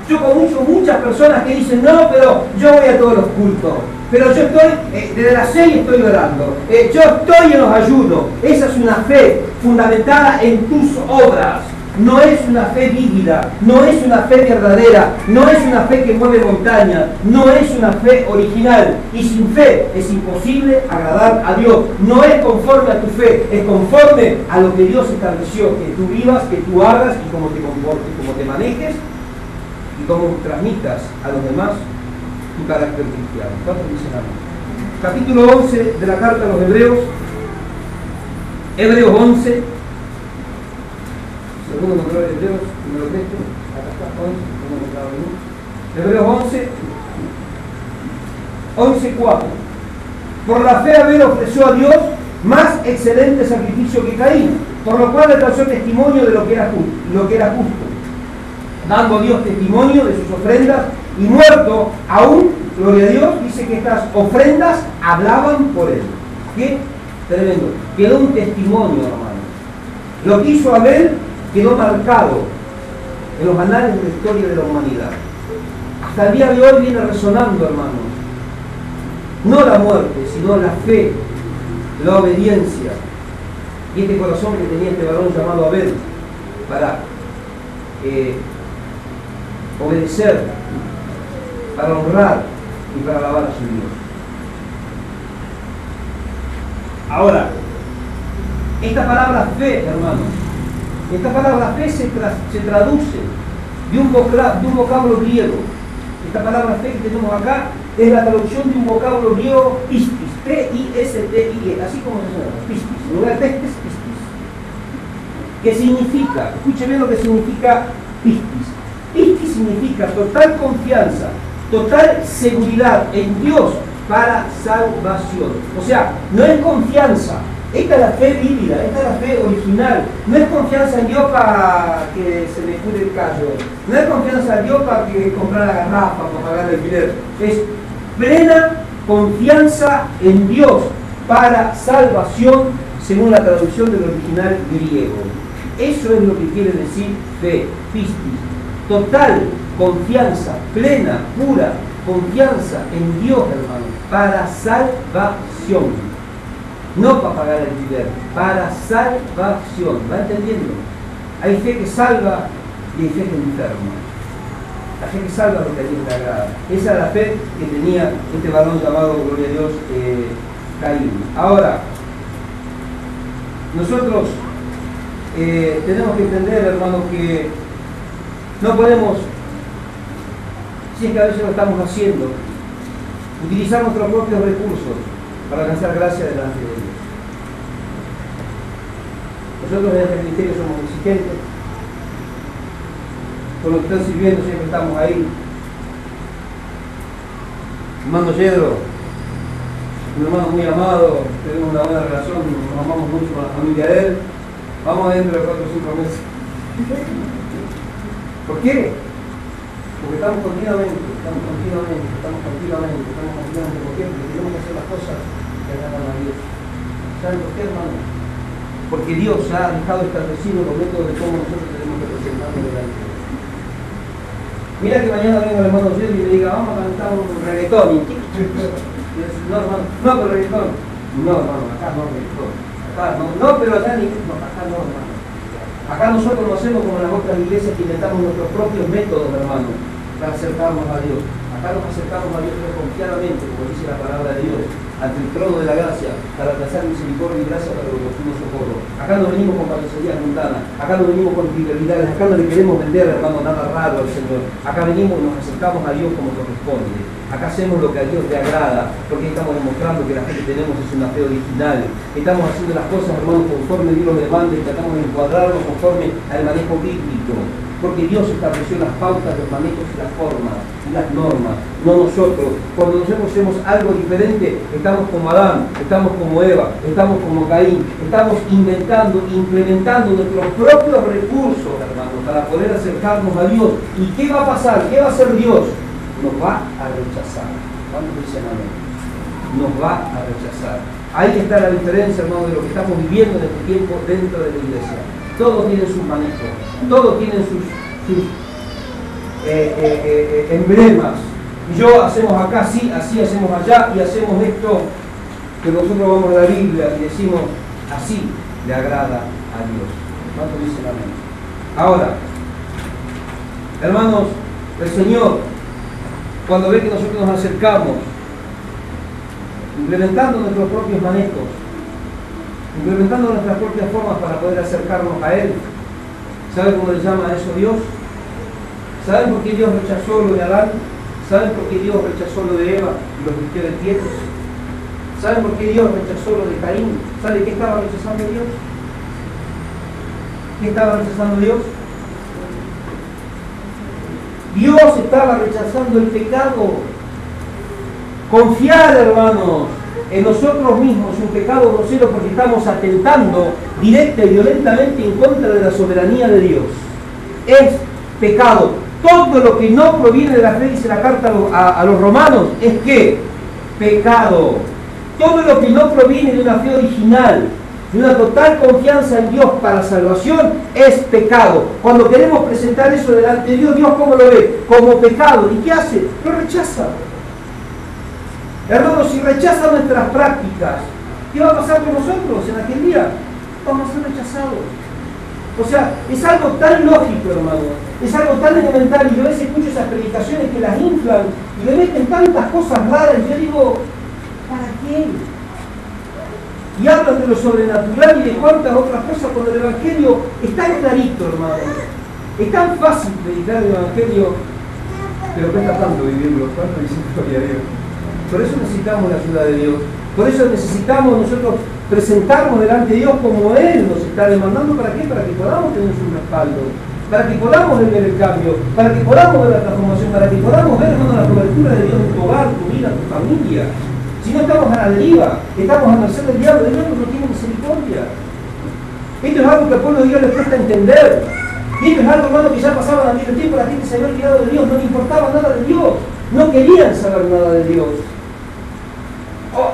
Yo conozco muchas personas que dicen: no, pero yo voy a todos los cultos, pero yo estoy, desde las 6 estoy orando, yo estoy en los ayunos. Esa es una fe fundamentada en tus obras. No es una fe vívida, no es una fe verdadera, no es una fe que mueve montañas, no es una fe original. Y sin fe es imposible agradar a Dios. No es conforme a tu fe, es conforme a lo que Dios estableció, que tú vivas, que tú hagas y cómo te comportes, cómo te manejes y cómo transmitas a los demás tu carácter cristiano. ¿Cuántos dicen amén? Capítulo 11 de la carta a los Hebreos, Hebreos 11. Segundo nombre de Hebreos, número 3, acá está, 11, Hebreos 11, 4. Por la fe Abel ofreció a Dios más excelente sacrificio que Caín, por lo cual alcanzó testimonio de lo que era justo, dando a Dios testimonio de sus ofrendas, y muerto aún, gloria a Dios, dice que estas ofrendas hablaban por él. ¿Qué? Tremendo. Quedó un testimonio, hermano. Lo que hizo Abel quedó marcado en los anales de la historia de la humanidad. Hasta el día de hoy viene resonando, hermanos, no la muerte, sino la fe, la obediencia y este corazón que tenía este varón llamado Abel para obedecer, para honrar y para alabar a su Dios. Ahora, esta palabra fe, hermanos, esta palabra fe se traduce de un vocablo griego. Esta palabra fe que tenemos acá es la traducción de un vocablo griego pistis, P-I-S-T-I-E, así como se llama, pistis, en lugar de pestes, pistis. ¿Qué significa? Escuche bien lo que significa pistis. Pistis significa total confianza, total seguridad en Dios para salvación. O sea, no es confianza. Esta es la fe vívida, esta es la fe original. No es confianza en Dios para que se me cure el callo. No es confianza en Dios para que comprar la garrafa, para pagar el alquiler. Es plena confianza en Dios para salvación, según la traducción del original griego. Eso es lo que quiere decir fe, pistis. Total confianza, plena, pura confianza en Dios, hermano, para salvación. no para pagar alquiler, para salvación. ¿Va entendiendo? Hay fe que salva y hay fe que enferma. La fe que salva lo que a Dios le agrada. Esa era la fe que tenía este varón llamado, gloria a Dios, Caín. Ahora, nosotros tenemos que entender, hermanos, que no podemos, si es que a veces lo estamos haciendo, utilizar nuestros propios recursos para alcanzar gracia delante de Dios. Nosotros en este ministerio somos exigentes, con los que están sirviendo siempre estamos ahí. Hermano Yedro, un hermano muy amado, tenemos una buena relación, nos amamos mucho con la familia de él. Vamos dentro de 4 o 5 meses. ¿Por qué? Porque estamos continuamente. ¿Por qué? Porque tenemos que hacer las cosas que agradan a Dios. ¿Saben por qué, hermano? Porque Dios ha dejado establecido los métodos de cómo nosotros tenemos que presentarnos delante de Dios. Mira que mañana venga el hermano Yedro y le diga, vamos a cantar un reggaetón. No, hermano, no con reggaetón. No, hermano, acá no reggaetón. Acá no, pero allá ni. No, acá no, hermano. Acá nosotros lo hacemos como en las otras iglesias que inventamos nuestros propios métodos, hermano, para acercarnos a Dios. Acá nos acercamos a Dios confiadamente, como dice la palabra de Dios, ante el trono de la gracia, para alcanzar misericordia y gracia para los que nos socorro. Acá no venimos con payaserías mundanas, acá no venimos con trivialidades, acá no le queremos vender, hermano, nada raro al Señor. Acá venimos y nos acercamos a Dios como corresponde. Acá hacemos lo que a Dios le agrada, porque estamos demostrando que la fe que tenemos es una fe original. Estamos haciendo las cosas, hermanos, conforme Dios nos demanda y tratamos de encuadrarlo conforme al manejo bíblico. Porque Dios estableció las pautas, los manejos y las formas, y las normas, no nosotros. Cuando nosotros hacemos algo diferente, estamos como Adán, estamos como Eva, estamos como Caín, estamos inventando, implementando nuestros propios recursos, hermanos, para poder acercarnos a Dios. ¿Y qué va a pasar? ¿Qué va a hacer Dios? Nos va a rechazar. ¿Cuántos dicen amén? Nos va a rechazar. Ahí está la diferencia, hermano, de lo que estamos viviendo en este tiempo dentro de la iglesia. Todos tienen sus manejos, todos tienen sus emblemas. Y yo hacemos acá así, así hacemos allá, y hacemos esto que nosotros vamos a la Biblia y decimos así le agrada a Dios. ¿Cuántos dicen amén? Ahora, hermanos, el Señor, cuando ve que nosotros nos acercamos, implementando nuestros propios manejos, implementando nuestras propias formas para poder acercarnos a Él, ¿saben cómo le llama a eso Dios? ¿Saben por qué Dios rechazó lo de Adán? ¿Saben por qué Dios rechazó lo de Eva y los vistió de pieles? ¿Saben por qué Dios rechazó lo de Caín? ¿Saben qué estaba rechazando Dios? ¿Qué estaba rechazando Dios? Dios estaba rechazando el pecado. Confiar, hermanos, en nosotros mismos, un pecado grosero, porque estamos atentando directa y violentamente en contra de la soberanía de Dios. Es pecado. Todo lo que no proviene de la fe, dice la carta a los romanos, es que pecado. Todo lo que no proviene de una fe original, de una total confianza en Dios para salvación, es pecado. Cuando queremos presentar eso delante de Dios, Dios ¿cómo lo ve? Como pecado. ¿Y qué hace? Lo rechaza. Hermanos, si rechaza nuestras prácticas, ¿qué va a pasar con nosotros en aquel día? Vamos a ser rechazados. O sea, es algo tan lógico, hermano, es algo tan elemental, y yo a veces escucho esas predicaciones que las inflan y le meten tantas cosas raras, y yo digo, ¿para qué? Y hablan de lo sobrenatural y de cuántas otras cosas, cuando el Evangelio es tan clarito, hermano, es tan fácil predicar el Evangelio, pero cuesta tanto vivirlo, tanto dicen gloria a Dios. Por eso necesitamos la ayuda de Dios. Por eso necesitamos nosotros presentarnos delante de Dios como Él nos está demandando. ¿Para qué? Para que podamos tener su respaldo, para que podamos ver el cambio, para que podamos ver la transformación, para que podamos ver, hermano, la cobertura de Dios en tu hogar, tu vida, tu familia. Si no estamos a la deriva, estamos a merced del diablo, el diablo no tiene misericordia. Esto es algo que al pueblo de Dios le cuesta entender. Y esto es algo, hermano, que ya pasaba en aquel tiempo, la gente se había olvidado de Dios, no le importaba nada de Dios, no querían saber nada de Dios.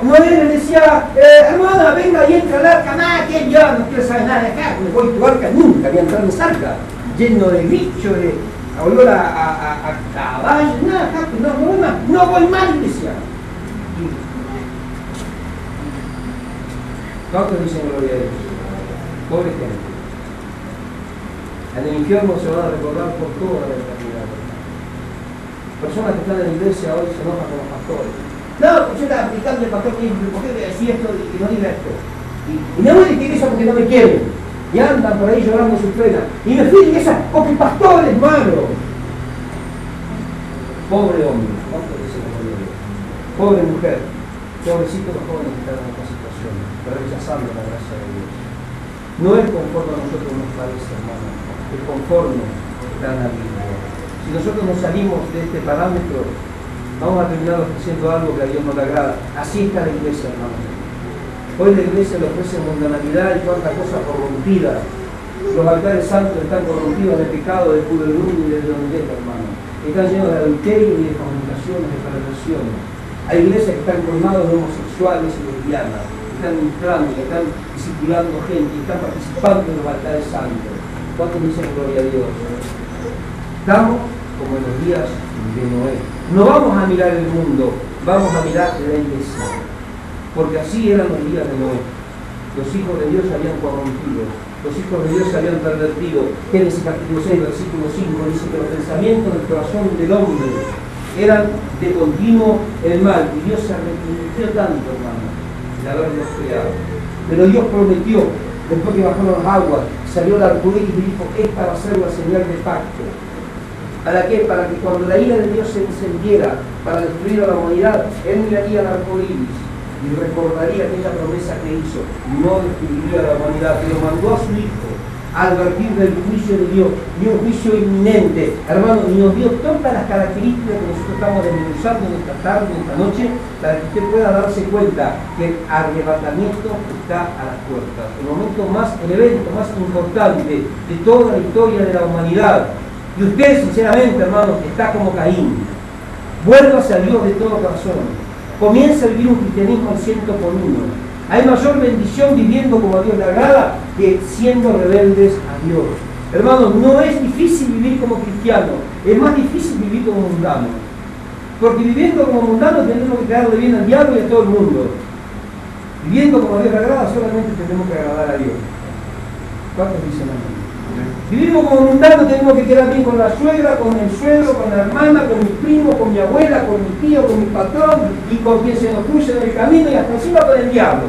Noé le decía, hermana, venga y entra al arca. Nada, que yo no quiero saber nada de acá, me voy a tu arca, nunca había entrado en esa arca, lleno de bichos, de olor a caballo, nada, no voy más, decía. ¿Cuántos dicen gloria a Dios? Pobre gente. En el infierno se van a recordar por toda la eternidad. Personas que están en la iglesia hoy se enojan con los pastores. No, yo estaba aplicando el pastor que ¿por qué me decía esto y no diga esto? Y no voy a decir eso porque no me quieren. Y andan por ahí llorando sus penas. Y me fui de esa porque el pastor es malo. Pobre hombre, ¿cuánto dice la gloria de Dios? Pobre mujer, pobrecitos los jóvenes que están en esta situación, rechazando la gracia de Dios. No es conforme a nosotros nos parece, hermano, es conforme está en la Biblia. Si nosotros nos salimos de este parámetro, vamos a terminar ofreciendo algo que a Dios no le agrada. Así está la iglesia, hermano. Hoy la iglesia le ofrece mundanalidad y cuánta cosa corrompida. Los altares santos están corrompidos de pecado, de pudor y de hondez, hermano. Están llenos de adulterio y de fornicaciones, de perversiones. Hay iglesias que están colmadas de homosexuales y lesbianas, están entrando, están discipulando gente, están participando en los altares santos. ¿Cuántos dicen gloria a Dios? Estamos como en los días de Noé. No vamos a mirar el mundo, vamos a mirar la iglesia. Porque así eran los días de Noé. Los hijos de Dios se habían corrompido, los hijos de Dios se habían pervertido. Génesis capítulo 6, versículo 5 dice que los pensamientos del corazón del hombre eran de continuo el mal. Y Dios se arrepintió tanto, hermano, de haberlos creado. Pero Dios prometió, después que bajaron las aguas, salió el arcoíris y dijo, esta va a ser la señal de pacto. ¿Para qué? Para que cuando la ira de Dios se encendiera para destruir a la humanidad, Él miraría el arcoíris y recordaría aquella promesa que hizo, no destruiría a la humanidad, pero mandó a su Hijo a advertir del juicio de Dios, y un juicio inminente, hermano, y nos dio todas las características que nosotros estamos desmenuzando en esta tarde, en esta noche, para que usted pueda darse cuenta que el arrebatamiento está a las puertas, el momento más, el evento más importante de toda la historia de la humanidad. Y usted, sinceramente, hermano, está como Caín. Vuélvase a Dios de todo corazón. Comienza a vivir un cristianismo al 100 por 1. Hay mayor bendición viviendo como a Dios le agrada que siendo rebeldes a Dios. Hermanos, no es difícil vivir como cristiano, es más difícil vivir como mundano. Porque viviendo como mundano tenemos que quedarle bien al diablo y a todo el mundo. Viviendo como a Dios le agrada, solamente tenemos que agradar a Dios. ¿Cuántos dicen amén? Vivimos como mundanos, tenemos que quedar bien con la suegra, con el suegro, con la hermana, con mi primo, con mi abuela, con mi tío, con mi patrón y con quien se nos cruce en el camino y hasta encima con el diablo.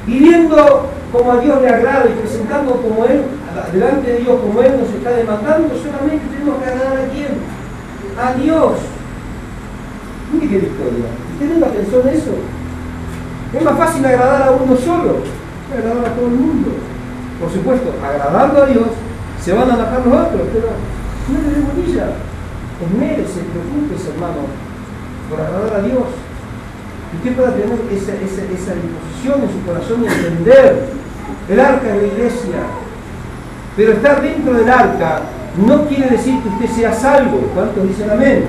Viviendo como a Dios le agrada y presentando como Él, delante de Dios como Él nos está demandando, solamente tenemos que agradar a quién? A Dios. Mire qué historia. ¿Usted nunca pensó en eso? Es más fácil agradar a uno solo que agradar a todo el mundo. Por supuesto, agradando a Dios, se van a enojar los otros, pero no le demos milla. Esmérese, preocúpese, hermano, por agradar a Dios. Y usted pueda tener esa disposición en su corazón y entender el arca de la iglesia. Pero estar dentro del arca no quiere decir que usted sea salvo. ¿Cuántos dicen amén?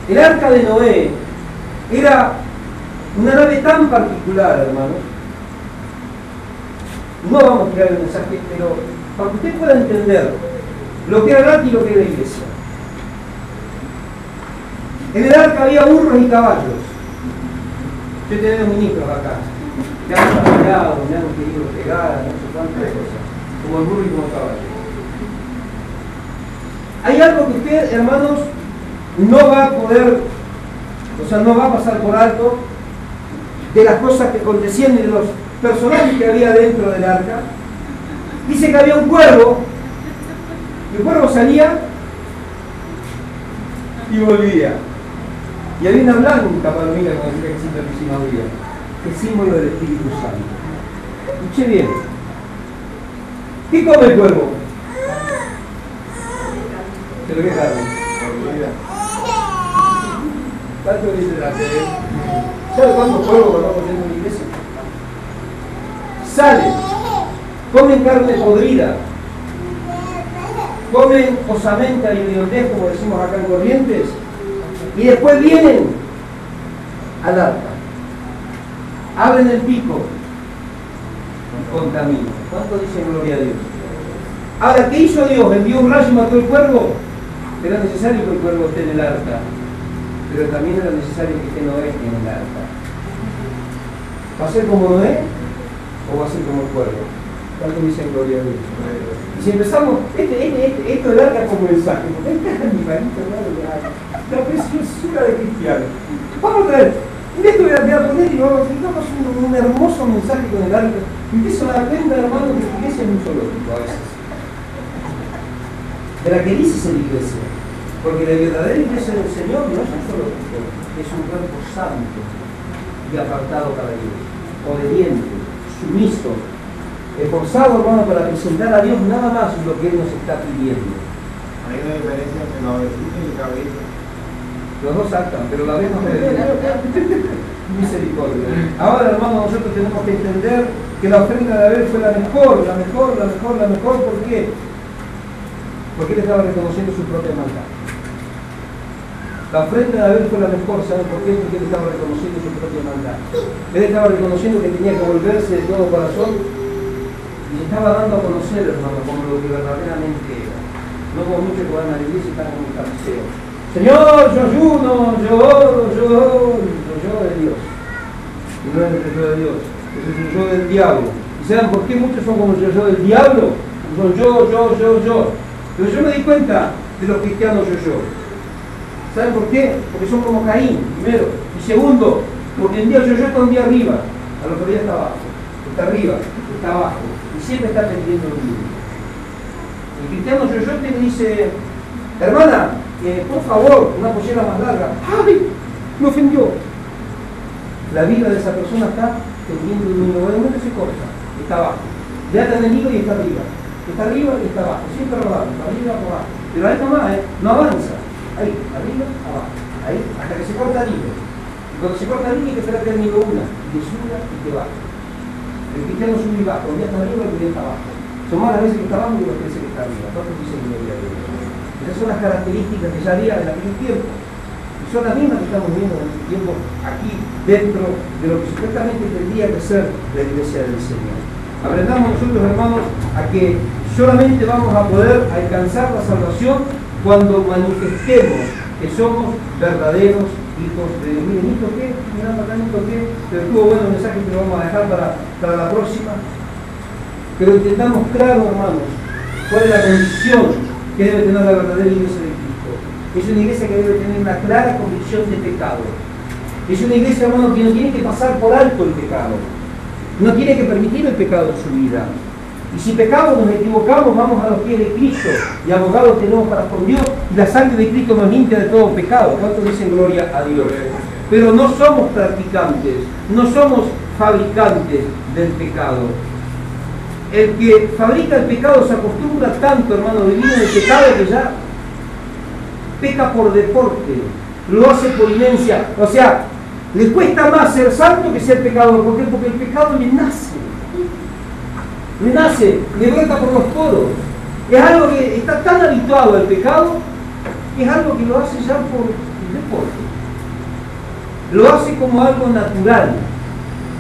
El arca de Noé era una nave tan particular, hermano. No vamos a crear el mensaje, pero para que usted pueda entender lo que era el arca y lo que era la iglesia. En el arca había burros y caballos. Yo tenemos ministros acá, que han fallado, me han querido pegar, no sé cuántas cosas, como el burro y como el caballo. Hay algo que usted, hermanos, no va a poder, o sea, no va a pasar por alto de las cosas que acontecían y de los personajes que había dentro del arca. Dice que había un cuervo, y el cuervo salía y volvía. Y había una blanca palomilla, como decía que siempre había, que es símbolo del Espíritu Santo. Escuche bien. ¿Qué come el cuervo? Se lo deja. ¿Cuánto dice la fe? ¿Sabe cuántos cuervos conocemos dentro de la iglesia? Salen, comen carne podrida, comen osamenta y hediondez, como decimos acá en Corrientes, y después vienen al arca, abren el pico, contaminan. ¿Cuánto dicen gloria a Dios? Ahora, ¿qué hizo Dios? ¿Envió un rayo y mató el cuervo? Era necesario que el cuervo esté en el arca. pero también era necesario que esté Noé en el arca. ¿Va a ser como Noé o va a ser como el pueblo? ¿Cuánto dicen gloria a Dios? Y si empezamos, esto del arca como mensaje, porque este es animalito, la preciosura de cristiano. Vamos a ver, en esto voy a poner y vamos a hacer un hermoso mensaje con el arca. Y empiezo a dar cuenta, hermano, que la iglesia es un zoológico a veces. De la que dice ser iglesia. Porque la verdadera iglesia del Señor no es un zoológico, es un cuerpo santo y apartado para Dios, obediente, sumiso, esforzado, hermano, para presentar a Dios nada más lo que Él nos está pidiendo. Hay una diferencia entre la ovejita y el cabrito. Los dos actan, pero la vez no me misericordia. Ahora, hermano, nosotros tenemos que entender que la ofrenda de Abel fue la mejor. ¿Por qué? Porque él estaba reconociendo su propia maldad. La ofrenda de Abel fue la mejor, ¿saben por qué? Porque él estaba reconociendo su propia maldad. Él estaba reconociendo que tenía que volverse de todo corazón y estaba dando a conocer, hermano, como lo que verdaderamente era. No como muchos que van a la iglesia y están en un cabeceo. Señor, yo ayuno, yo oro, yo de Dios. Y no es el yo de Dios, es el yo del diablo. ¿Y saben por qué muchos son como el yo del diablo? Son yo. Pero yo me di cuenta de los cristianos yo. ¿Saben por qué? Porque son como Caín, primero. Y segundo, porque el día yo está un día arriba, al otro día está abajo. Está arriba, está abajo. Y siempre está pendiendo lo mismo. El cristiano yo te dice, hermana, por favor, una pollera más larga. ¡Ay! Me ofendió. La vida de esa persona está pendiendo de un momento se corta. Está abajo. Ya está enemigo y está arriba. Está arriba y está abajo. Siempre rodando, arriba o abajo. Pero ahí no avanza. Ahí, arriba, abajo. Ahí, hasta que se corta el hilo. Y cuando se corta el hilo hay que esperar que el hilo una. Y te suba y te baja. El cristiano sube y baja. Un día está arriba y un día está abajo. Son más las veces que está abajo y las veces que está arriba. ¿Cuántos dicen gloria a Dios? Esas son las características que ya había en aquel tiempo. Y son las mismas que estamos viendo en este tiempo aquí, dentro de lo que supuestamente tendría que ser la iglesia del Señor. Aprendamos nosotros, hermanos, a que solamente vamos a poder alcanzar la salvación cuando manifestemos que somos verdaderos hijos de Dios. Miren, ¿esto qué? Mirá para acá, ¿esto qué? Pero estuvo bueno el mensaje que lo vamos a dejar para la próxima. Pero entendamos claro, hermanos, cuál es la condición que debe tener la verdadera iglesia de Cristo. Es una iglesia que debe tener una clara convicción de pecado. Es una iglesia, hermano, que no tiene que pasar por alto el pecado. No tiene que permitir el pecado en su vida. Y si pecamos, nos equivocamos, vamos a los pies de Cristo. Y abogados tenemos para con Dios. Y la sangre de Cristo nos limpia de todo pecado. ¿Cuántos dicen gloria a Dios? Pero no somos practicantes, no somos fabricantes del pecado. El que fabrica el pecado se acostumbra tanto, hermano, a vivir en el pecado que ya peca por deporte, lo hace por inercia. O sea, le cuesta más ser santo que ser pecador. ¿Por qué? Porque el pecado le nace, le brota por los poros. Es algo que está tan habituado al pecado, que es algo que lo hace ya por deporte. Lo hace como algo natural.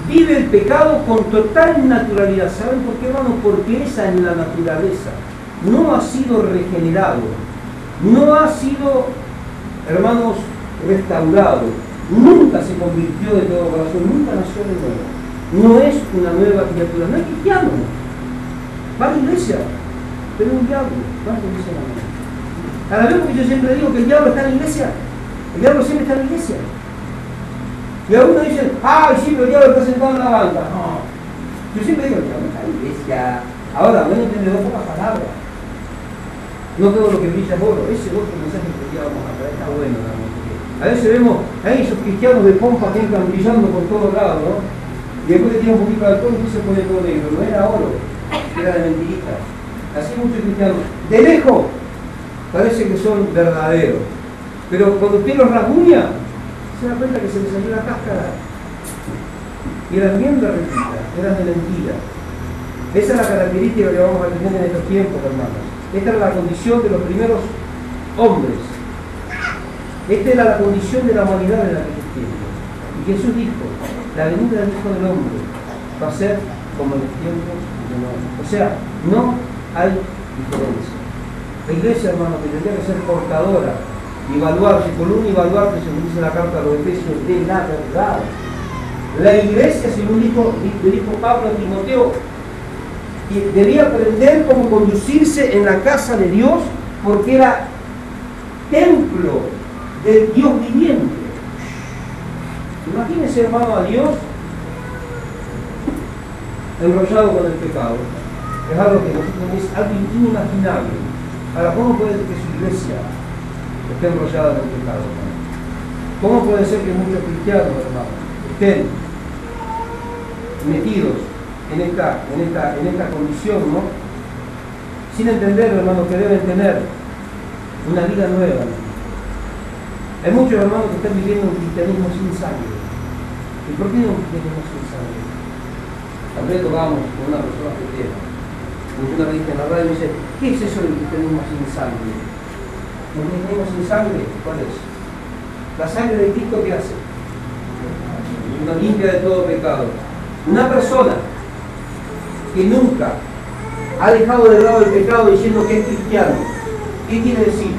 Vive el pecado con total naturalidad. ¿Saben por qué, hermanos? Porque esa es la naturaleza. No ha sido regenerado. No ha sido, hermanos, restaurado. Nunca se convirtió de todo corazón. Nunca nació de nuevo. No es una nueva criatura. No es cristiano. Va a la iglesia. Pero es un diablo. ¿Cuánto dice la mano? A la vez, porque yo siempre digo que el diablo está en la iglesia. El diablo siempre está en la iglesia. Y algunos dicen, sí, pero el diablo está sentado en la banca. No. Yo siempre digo, el diablo está en la iglesia. Ahora, bueno, entender dos pocas palabras. No todo lo que brilla es oro. Ese es otro mensaje que ya vamos a traer. Está bueno, ¿no? A veces vemos a esos cristianos de pompa que entran brillando por todos lados, ¿no? Y después le tiran un poquito de alcohol y se pone todo negro. No era oro, era de mentirita. Así muchos cristianos. De lejos parece que son verdaderos. Pero cuando usted los rasguña, se da cuenta que se les salió la cáscara. Y eran bien berretitas, eran de mentira. Esa es la característica que vamos a tener en estos tiempos, hermanos. Esta era la condición de los primeros hombres. Esta era la condición de la humanidad en aquel tiempo. Y Jesús dijo, la venida del Hijo del Hombre va a ser como en los tiempos de Noé. O sea, no hay diferencia. La iglesia, hermano, que tendría que ser portadora y baluarte, columna y baluarte, según dice la carta a los Efesios, de la verdad. La iglesia, según dijo Pablo a Timoteo, que debía aprender cómo conducirse en la casa de Dios, porque era templo del Dios viviente. Imagínense, hermano, a Dios enrollado con el pecado. Es algo que nosotros es algo inimaginable. Ahora, ¿cómo puede ser que su iglesia esté enrollada en el pecado, hermano? ¿Cómo puede ser que muchos cristianos, hermano, estén metidos en esta condición, ¿no? Sin entender, hermano, que deben tener una vida nueva. Hay muchos hermanos que están viviendo un cristianismo sin sangre. ¿Y por qué un cristianismo sin sangre? También tocamos con una persona cristiana. Una vez en la radio me dice, ¿qué es eso del cristianismo sin sangre? ¿El cristianismo sin sangre? ¿Cuál es? La sangre de Cristo, ¿qué hace? Una limpia de todo pecado. Una persona que nunca ha dejado de lado el pecado diciendo que es cristiano, ¿qué quiere decir?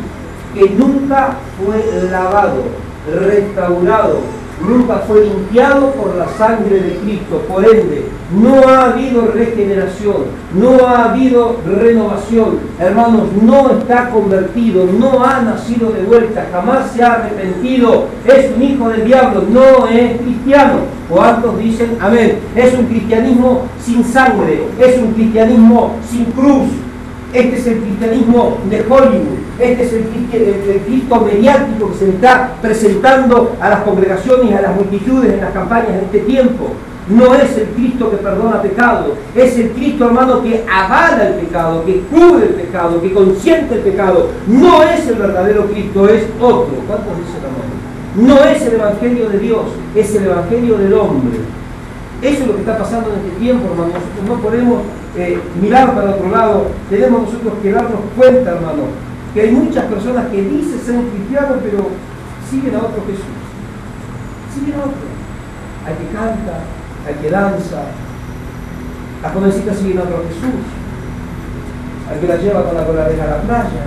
Que nunca fue lavado, restaurado, nunca fue limpiado por la sangre de Cristo. Por ende, no ha habido regeneración, no ha habido renovación. Hermanos, no está convertido, no ha nacido de vuelta, jamás se ha arrepentido. Es un hijo del diablo, no es cristiano. ¿Cuántos dicen amén? Es un cristianismo sin sangre, es un cristianismo sin cruz. Este es el cristianismo de Hollywood, este es el Cristo mediático que se le está presentando a las congregaciones y a las multitudes en las campañas de este tiempo. No es el Cristo que perdona pecado, es el Cristo, hermano, que avala el pecado, que cubre el pecado, que consiente el pecado. No es el verdadero Cristo, es otro. ¿Cuántos dicen amén? No es el Evangelio de Dios, es el Evangelio del hombre. Eso es lo que está pasando en este tiempo, hermano. Nosotros no podemos mirar para otro lado. Tenemos nosotros que darnos cuenta, hermano, que hay muchas personas que dicen ser cristianos, pero siguen a otro Jesús. Siguen a otro. Al que canta, al que danza. Las jovencitas siguen a otro Jesús. Al que la lleva con la coladera a la playa.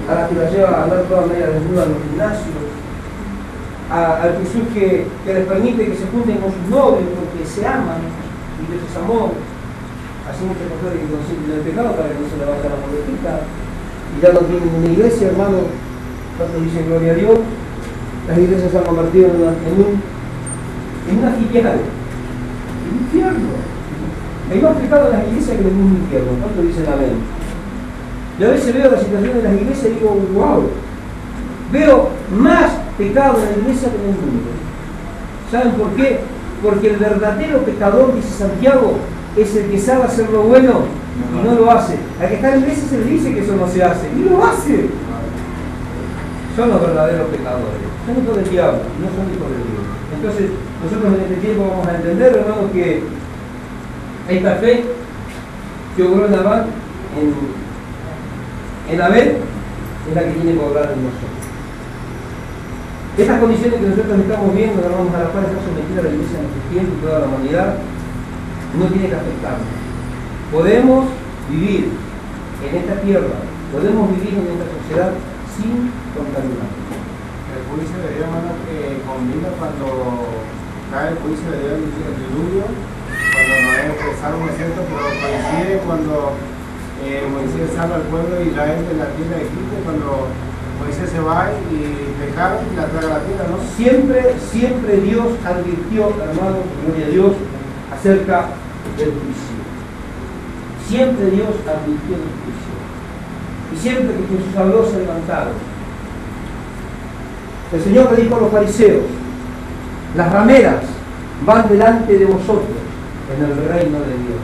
A la que la lleva a andar toda media desnuda en los gimnasios. Al Jesús que les permite que se junten con sus novios porque se aman y que es amor. Así muchos pastores que consienten el pecado para que no se le vaya la pobrecita y ya no tienen una iglesia, hermano. Cuando dicen gloria a Dios, las iglesias se han convertido en una filial, en un infierno. Hay más pecado en las iglesias que en un infierno. ¿Cuánto dicen amén? Yo a veces veo la situación de las iglesias y digo, wow, veo más pecado en la iglesia que en el mundo. ¿Saben por qué? Porque el verdadero pecador, dice Santiago, es el que sabe hacer lo bueno y no lo hace. Al que está en la iglesia se le dice que eso no se hace y lo hace. Son los verdaderos pecadores. Son hijos del diablo, no son hijos de Dios. Entonces, nosotros en este tiempo vamos a entender, hermanos, que esta fe que obró en Abel, en Abel, es la que tiene que obrar en nosotros. Estas condiciones que nosotros estamos viendo, hermanos, a las cuales está sometida la iglesia en este tiempo y toda la humanidad, no tiene que afectarnos. Podemos vivir en esta tierra, podemos vivir en esta sociedad sin contaminar. El juicio de Dios, hermano, que combina cuando cae el juicio de Dios en el diluvio, cuando Noé empezaron a cierto, pero coincide cuando Moisés salva al pueblo de Israel de la tierra de Egipto, cuando Moisés se va y pecaron y la traga la tierra, ¿no? Siempre Dios advirtió, hermano, gloria a Dios, acerca del juicio. Siempre Dios advirtió del juicio. Y siempre que Jesús habló se levantaron. El Señor le dijo a los fariseos, las rameras van delante de vosotros en el reino de Dios.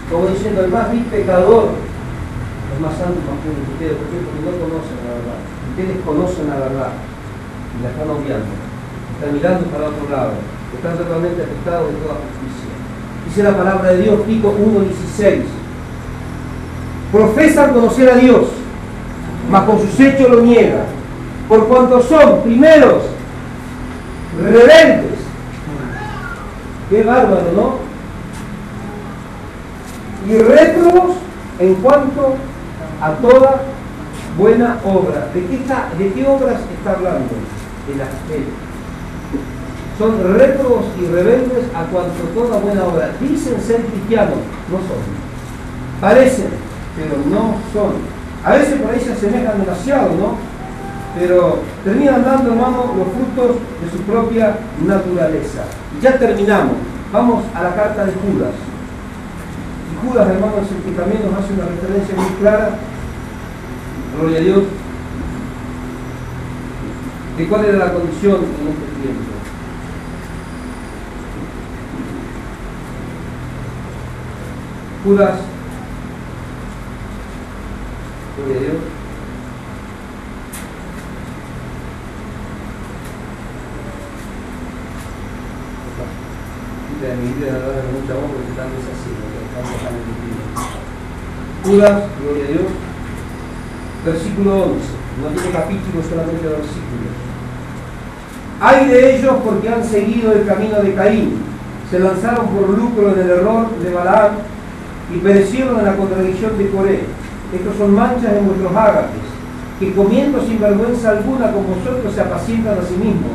Como diciendo, el más vil pecador es más santo y más puro que ustedes. ¿Por qué? Porque no conocen la verdad. Ustedes conocen la verdad y la están obviando. Están mirando para otro lado. Están totalmente afectados de toda justicia. Dice la palabra de Dios, Tito 1:16. Profesan conocer a Dios, mas con sus hechos lo niegan. Por cuanto son, primeros, rebeldes. Qué bárbaro, ¿no? Y réprobos en cuanto a toda buena obra. ¿De qué obras está hablando? De la fe. Son réprobos y rebeldes a cuanto toda buena obra. Dicen ser cristianos, no son. Parecen, pero no son. A veces por ahí se asemejan demasiado, ¿no? Pero terminan dando, hermano, los frutos de su propia naturaleza. Y ya terminamos. Vamos a la carta de Judas. Y Judas, hermano, es el que también nos hace una referencia muy clara, gloria a Dios, de cuál era la condición en este tiempo. Judas, gloria a Dios, de mi vida no da mucha voz porque tal vez así, estamos tan en Judas, gloria a Dios, versículo 11, no tiene capítulos, solamente versículos. Hay de ellos porque han seguido el camino de Caín, se lanzaron por lucro en el error de Balaam y perecieron en la contradicción de Coré. Estos son manchas en vuestros ágapes, que comiendo sin vergüenza alguna con vosotros se apacientan a sí mismos.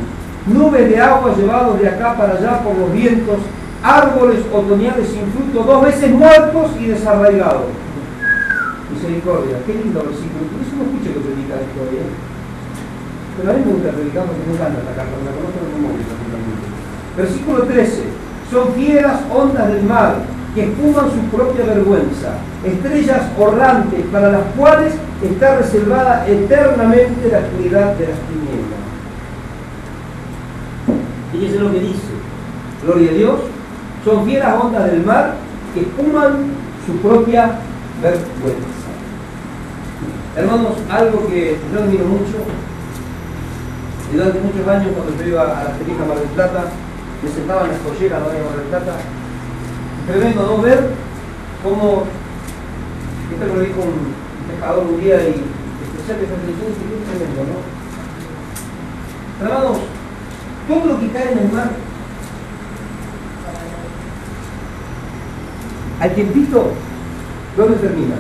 Nubes de agua llevados de acá para allá por los vientos, árboles otoñales sin fruto, 2 veces muertos y desarraigados. Misericordia, qué lindo versículo. Por eso no escucho que predica esto hoy, pero a mí me gusta predicar porque me encanta la carta, me la conozco de memoria. Versículo 13. Son fieras ondas del mar que espuman su propia vergüenza, estrellas orlantes para las cuales está reservada eternamente la oscuridad de las tinieblas. Fíjese lo que dice, gloria a Dios, son fieras ondas del mar que espuman su propia vergüenza. Hermanos, algo que yo admiro mucho, y durante muchos años cuando yo iba a la Terija Mar del Plata, me sentaba en las colleras de Mar del Plata, tremendo, ¿no? Ver cómo, esto lo dijo un pescador un día y especial de reflexión, y qué tremendo, ¿no? Hermanos, todo lo que cae en el mar, al tiempito, ¿dónde termina?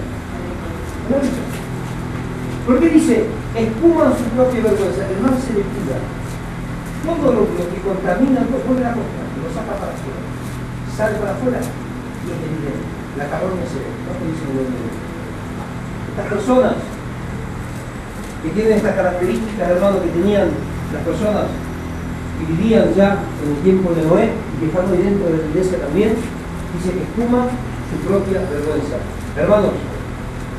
¿Por qué dice, espuman su propia vergüenza? El mar se depura. Todo lo que contamina, vuelve a la costa, lo saca para afuera. Sale para afuera y es evidente. La carbonía se ve, no te dicen lo mismo. Estas personas que tienen estas características, hermano, que tenían las personas que vivían ya en el tiempo de Noé y que están hoy dentro de la iglesia también, dice que espuma su propia vergüenza. Hermanos,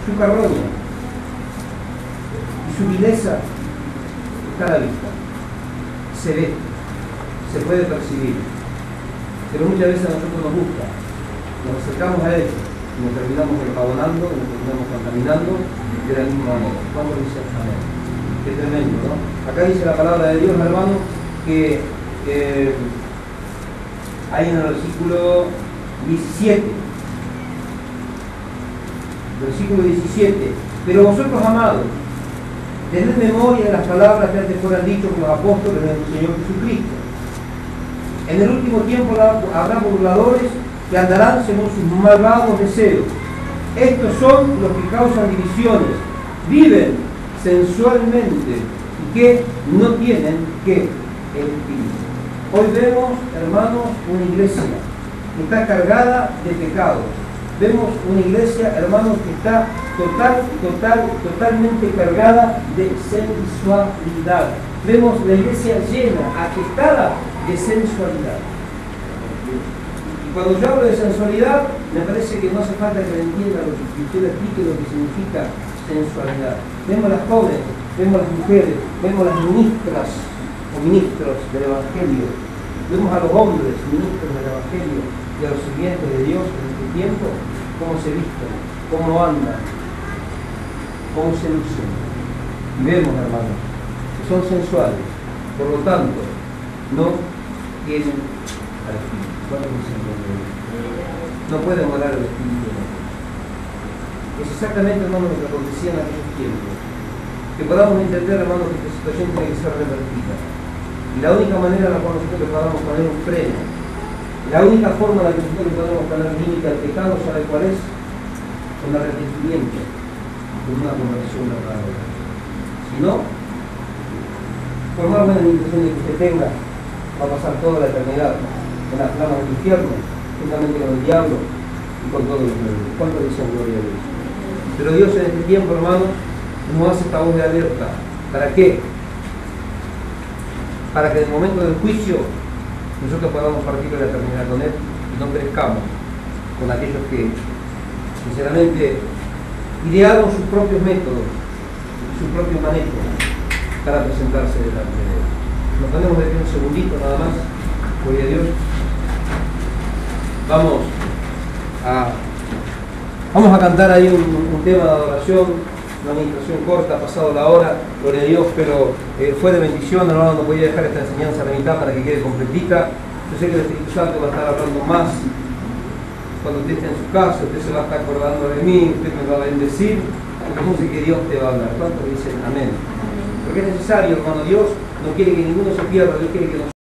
su carroña y su vileza está a la vista, se ve, se puede percibir, pero muchas veces a nosotros nos gusta, nos acercamos a él y nos terminamos empavonando, nos terminamos contaminando de la misma manera. ¿Cuándo dice amén? Qué tremendo, ¿no? Acá dice la palabra de Dios, hermano, que hay en el versículo 17, versículo 17, pero vosotros, amados, tened memoria de las palabras que antes fueran dichas por los apóstoles de nuestro Señor Jesucristo. En el último tiempo habrá burladores que andarán según sus malvados deseos. Estos son los que causan divisiones, viven sensualmente y que no tienen que el espíritu. Hoy vemos, hermanos, una iglesia que está cargada de pecados. Vemos una iglesia, hermanos, que está totalmente cargada de sensualidad. Vemos la iglesia llena, atestada de sensualidad. Y cuando yo hablo de sensualidad, me parece que no hace falta que me entienda lo que usted explique lo que significa sensualidad. Vemos las jóvenes, vemos las mujeres, vemos las ministras o ministros del Evangelio. Vemos a los hombres, ministros del Evangelio, y a los sirvientes de Dios en este tiempo, cómo se visten, cómo andan, cómo se lucen. Y vemos, hermanos, que son sensuales, por lo tanto, no tienen al Espíritu. No pueden morar el Espíritu. Es exactamente, hermanos, lo que acontecía en aquellos tiempos. Que podamos entender, hermanos, que esta situación tiene que ser revertida. Y la única manera en la cual nosotros podamos poner un freno, la única forma en la que nosotros podemos poner límite al pecado, ¿sabe cuál es? Con arrepentimiento, con una conversión verdadera. Si no, por más buena intención que usted tenga, va a pasar toda la eternidad en las flamas del infierno, juntamente con el diablo y con todos los demonios. ¿Cuánto dicen gloria a Dios? Pero Dios en este tiempo, hermanos, nos hace esta voz de alerta. ¿Para qué? Para que en el momento del juicio nosotros podamos partir de la eternidad con Él y no perezcamos con aquellos que sinceramente idearon sus propios métodos, sus propios manejos para presentarse delante de Él. Nos ponemos de pie un segundito nada más, gloria a Dios. Vamos a cantar ahí un tema de adoración, una administración corta, pasado la hora, gloria a Dios, pero fue de bendición, hermano, no podía dejar esta enseñanza a la mitad para que quede completita. Yo sé que el Espíritu Santo va a estar hablando más cuando usted esté en su casa, usted se va a estar acordando de mí, usted me va a bendecir, porque no sé que Dios te va a hablar. ¿Cuántos dicen amén? Porque es necesario, hermano, Dios no quiere que ninguno se pierda, Dios quiere que nosotros